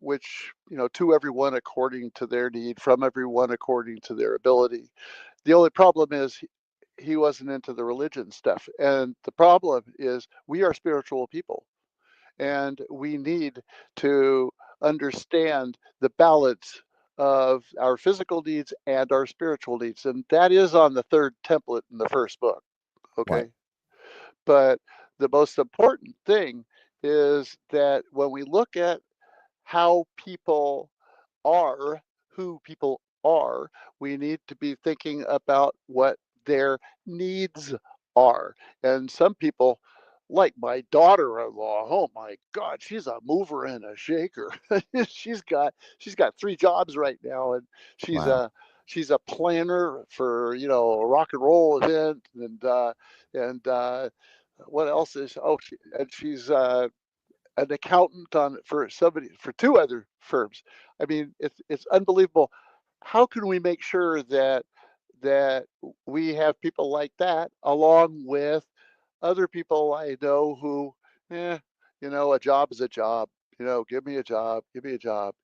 Which, to everyone according to their need, from everyone according to their ability. The only problem is he wasn't into the religion stuff. And the problem is we are spiritual people, and we need to understand the balance of our physical needs and our spiritual needs. And that is on the third template in the first book. Right. Okay. But the most important thing is that when we look at how people are, who people are, we need to be thinking about what their needs are. And some people, like my daughter-in-law, oh my God, she's a mover and a shaker. she's got 3 jobs right now, and she's Wow. a planner for a rock and roll event, and what else is she's an accountant for 2 other firms. I mean, it's unbelievable. How can we make sure that we have people like that along with other people I know who, eh, a job is a job. Give me a job, give me a job.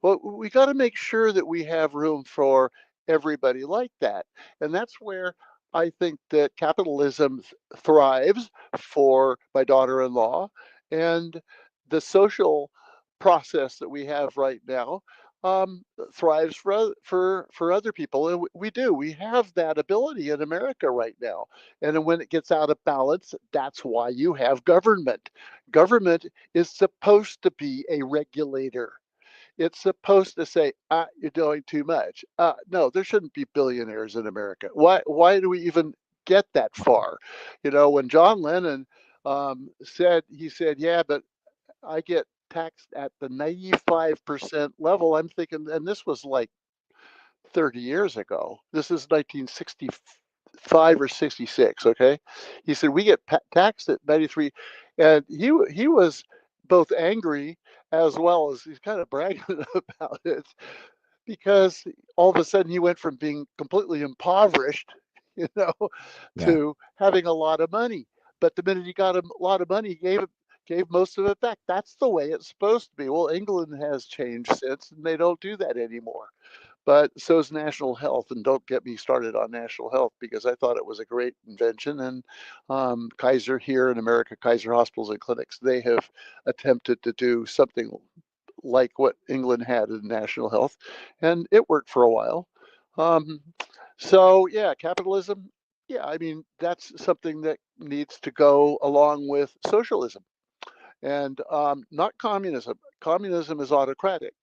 Well, we got to make sure that we have room for everybody like that, and that's where I think that capitalism thrives for my daughter-in-law, and the social process that we have right now thrives for other people, and we do. We have that ability in America right now, and then when it gets out of balance, that's why you have government. Government is supposed to be a regulator. It's supposed to say, you're doing too much. No, there shouldn't be billionaires in America. Why do we even get that far? When John Lennon he said, yeah, but I get taxed at the 95% level. I'm thinking, and this was like 30 years ago. This is 1965 or 66. Okay, he said we get taxed at 93, and he was both angry as well as he's kind of bragging about it because all of a sudden he went from being completely impoverished, you know, Yeah. to having a lot of money. But the minute he got a lot of money, he gave most of it back. That's the way it's supposed to be. Well, England has changed since, and they don't do that anymore. But so is national health, and don't get me started on national health because I thought it was a great invention. And Kaiser here in America, Kaiser hospitals and clinics, they have attempted to do something like what England had in national health, and it worked for a while. Um, so yeah, capitalism. Yeah, I mean that's something that needs to go along with socialism, and not communism. Communism is autocratic.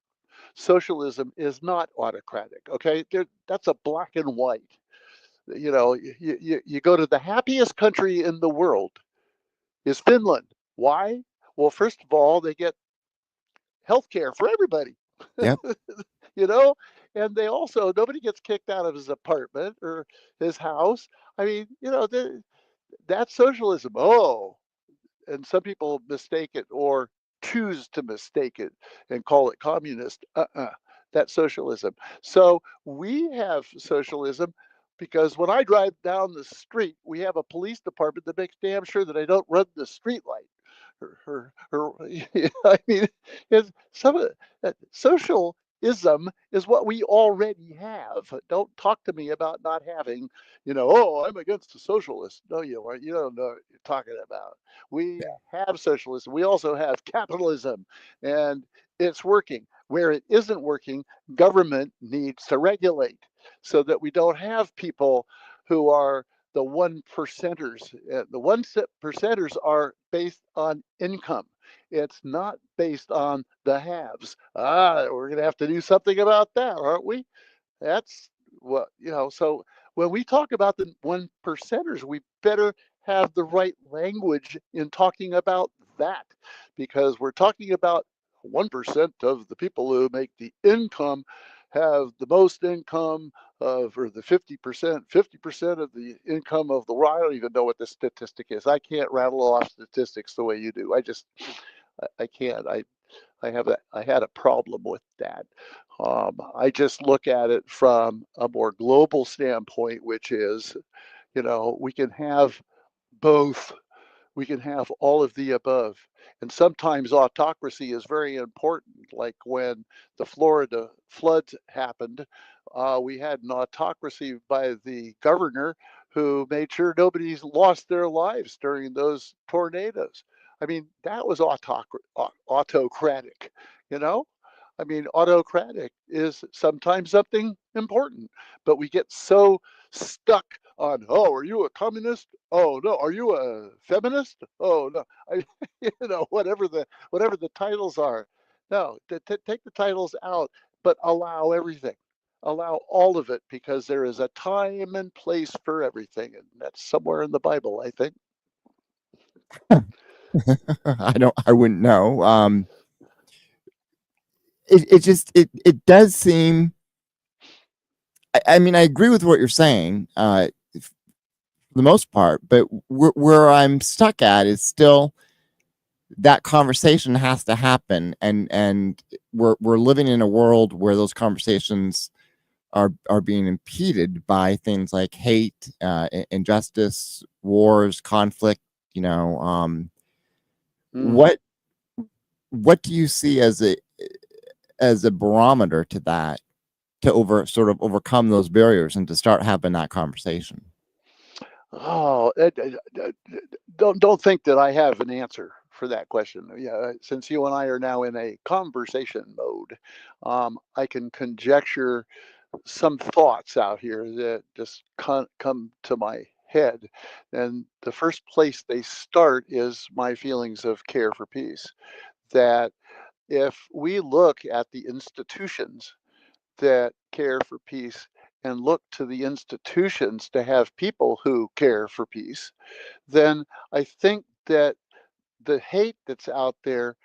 Socialism is not autocratic. Okay, that's a black and white. You go to the happiest country in the world is Finland. Why? Well, first of all, they get health care for everybody. Yep. you know and they also, nobody gets kicked out of his apartment or his house. I mean, that's socialism. Oh, and some people mistake it or choose to mistake it and call it communist. That's socialism. So we have socialism because when I drive down the street, we have a police department that makes damn sure that I don't run the street light. I mean, it's some of socialism is what we already have. Don't talk to me about not having, oh, I'm against the socialist. No, you aren't. You don't know what you're talking about. We have socialism. We also have capitalism, and it's working. Where it isn't working, government needs to regulate so that we don't have people who are the 1%ers. The 1%ers are based on income. It's not based on the haves. We're going to have to do something about that, aren't we? That's what, so when we talk about the 1%ers, we better have the right language in talking about that because we're talking about 1% of the people who make the income have the most income of, or the 50% of the income of the world. I don't even know what the statistic is. I can't rattle off statistics the way you do. I can't. I had a problem with that. I just look at it from a more global standpoint, which is, we can have both. We can have all of the above. And sometimes autocracy is very important. Like when the Florida floods happened, we had an autocracy by the governor who made sure nobody's lost their lives during those tornadoes. I mean, that was autocratic, you know? I mean, autocratic is sometimes something important, but we get so stuck on, oh, are you a communist? Oh no, are you a feminist? Oh no, whatever the titles are. No, take the titles out, but allow everything. Allow all of it, because there is a time and place for everything, and that's somewhere in the Bible, I think. I wouldn't know. It does seem, I mean, I agree with what you're saying, for the most part, but where I'm stuck at is still that conversation has to happen, and we're living in a world where those conversations are being impeded by things like hate, injustice, wars, conflict. You know, what do you see as a barometer to that, to overcome those barriers and to start having that conversation? Oh, don't think that I have an answer for that question. Yeah, since you and I are now in a conversation mode, I can conjecture some thoughts out here that just come to my head. And the first place they start is my feelings of care for peace. That if we look at the institutions that care for peace and look to the institutions to have people who care for peace, then I think that the hate that's out there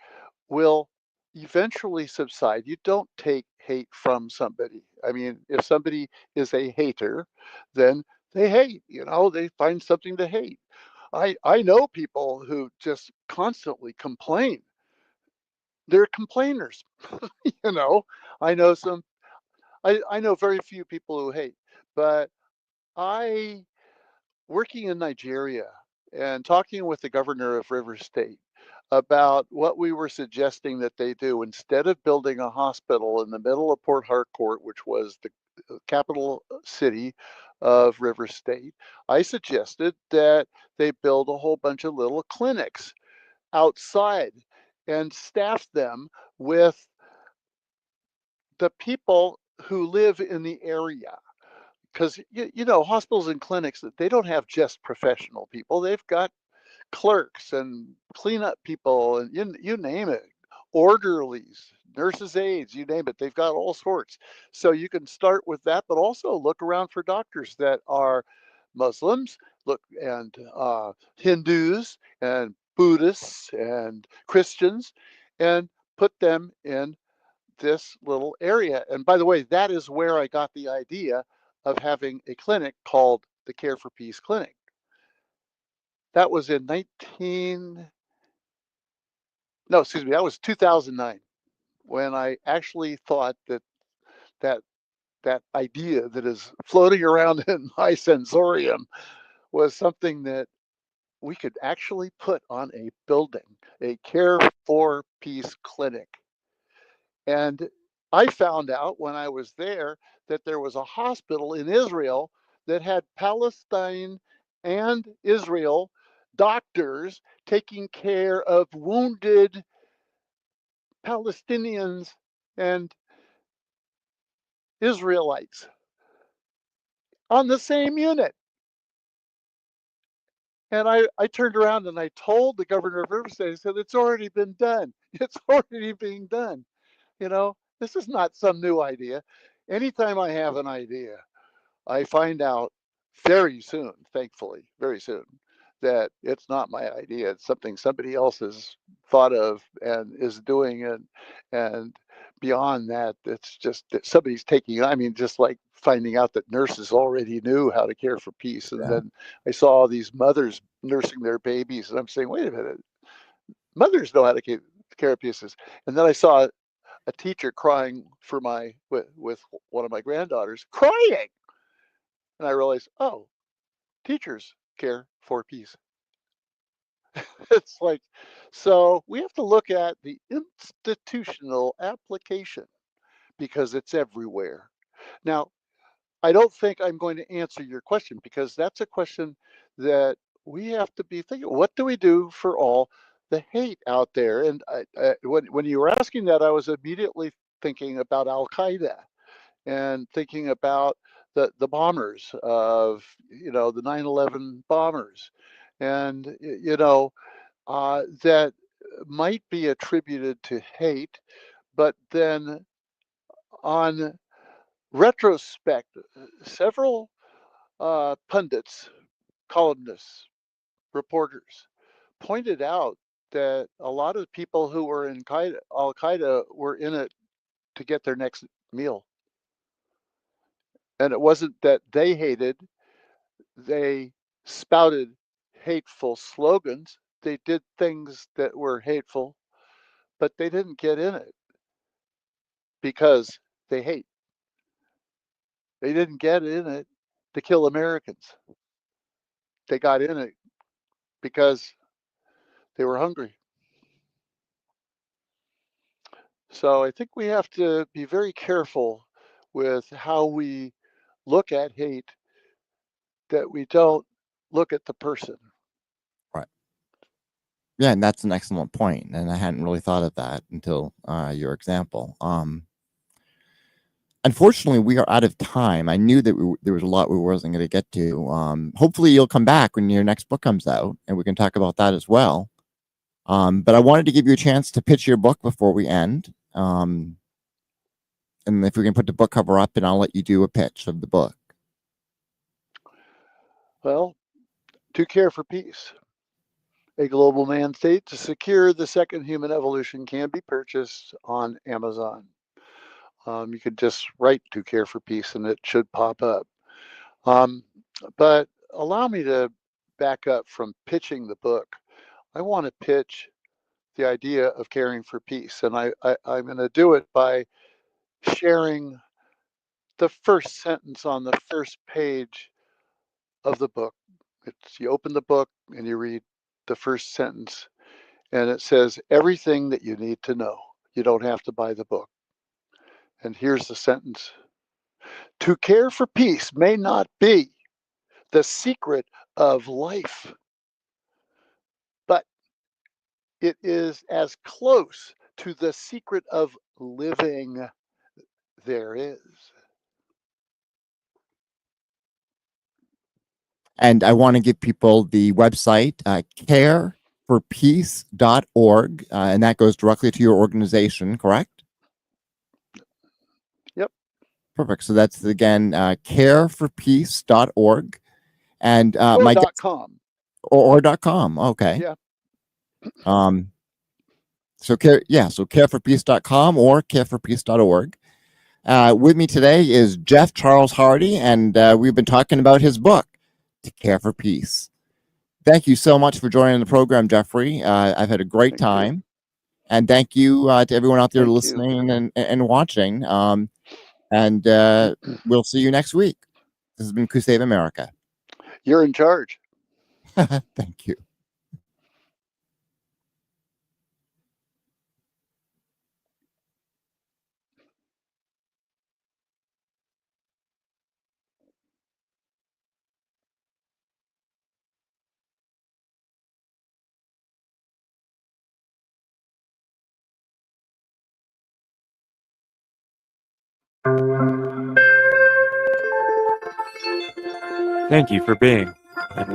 will eventually subside. You don't take hate from somebody. I mean, if somebody is a hater, then they hate, they find something to hate. I know people who just constantly complain. They're complainers. you know, I know some, I know very few people who hate, but I, working in Nigeria and talking with the governor of River State about what we were suggesting that they do, instead of building a hospital in the middle of Port Harcourt, which was the capital city of River State, I suggested that they build a whole bunch of little clinics outside and staff them with the people who live in the area. Because hospitals and clinics, they don't have just professional people. They've got clerks and cleanup people, and you name it, orderlies, nurses aides, you name it. They've got all sorts. So you can start with that, but also look around for doctors that are Muslims, look, and Hindus and Buddhists and Christians, and put them in this little area. And by the way, that is where I got the idea of having a clinic called the Care for Peace Clinic. That was in that was 2009, when I actually thought that that idea that is floating around in my sensorium was something that we could actually put on a building, a Care for Peace Clinic. And I found out when I was there that there was a hospital in Israel that had Palestine and Israel doctors taking care of wounded Palestinians and Israelites on the same unit. And I turned around and I told the governor of Riverside, I said, it's already been done. It's already being done. This is not some new idea. Anytime I have an idea, I find out very soon, thankfully, very soon, that it's not my idea. It's something somebody else has thought of and is doing. And beyond that, it's just that somebody's taking, I mean, just like finding out that nurses already knew how to care for peace. And then I saw all these mothers nursing their babies, and I'm saying, wait a minute, mothers know how to care of pieces. And then I saw a teacher crying for with one of my granddaughters, crying. And I realized, oh, teachers care for peace. It's like, so we have to look at the institutional application, because it's everywhere. Now, I don't think I'm going to answer your question, because that's a question that we have to be thinking. What do we do for all the hate out there? And when you were asking that, I was immediately thinking about Al Qaeda and thinking about the bombers of, the 9/11 bombers, and that might be attributed to hate, but then on retrospect, several pundits, columnists, reporters pointed out that a lot of people who were in Al Qaeda were in it to get their next meal. And it wasn't that they hated, they spouted hateful slogans. They did things that were hateful, but they didn't get in it because they hate. They didn't get in it to kill Americans. They got in it because they were hungry. So I think we have to be very careful with how we look at hate, that we don't look at the person. Right. Yeah, and that's an excellent point, and I hadn't really thought of that until your example. Unfortunately, we are out of time. I knew that there was a lot we wasn't going to get to. Hopefully, you'll come back when your next book comes out, and we can talk about that as well. But I wanted to give you a chance to pitch your book before we end. And if we can put the book cover up, and I'll let you do a pitch of the book. Well, To Care for Peace, a global mandate to secure the second human evolution, can be purchased on Amazon. You could just write To Care for Peace and it should pop up. But allow me to back up from pitching the book. I want to pitch the idea of caring for peace. And I'm going to do it by sharing the first sentence on the first page of the book. You open the book and you read the first sentence, and it says everything that you need to know. You don't have to buy the book. And here's the sentence: to care for peace may not be the secret of life, but it is as close to the secret of living there is. And I want to give people the website, careforpeace.org, and that goes directly to your organization, correct? Yep. Perfect. So that's, again, careforpeace.org. And or .com. Or .com. Okay. Yeah. So careforpeace.com or careforpeace.org. With me today is Jeff Charles Hardy, and we've been talking about his book, To Care for Peace. Thank you so much for joining the program, Jeffrey. I've had a great time. And thank you to everyone out there listening and watching. And we'll see you next week. This has been Coup Save America. You're in charge. Thank you. Thank you for being and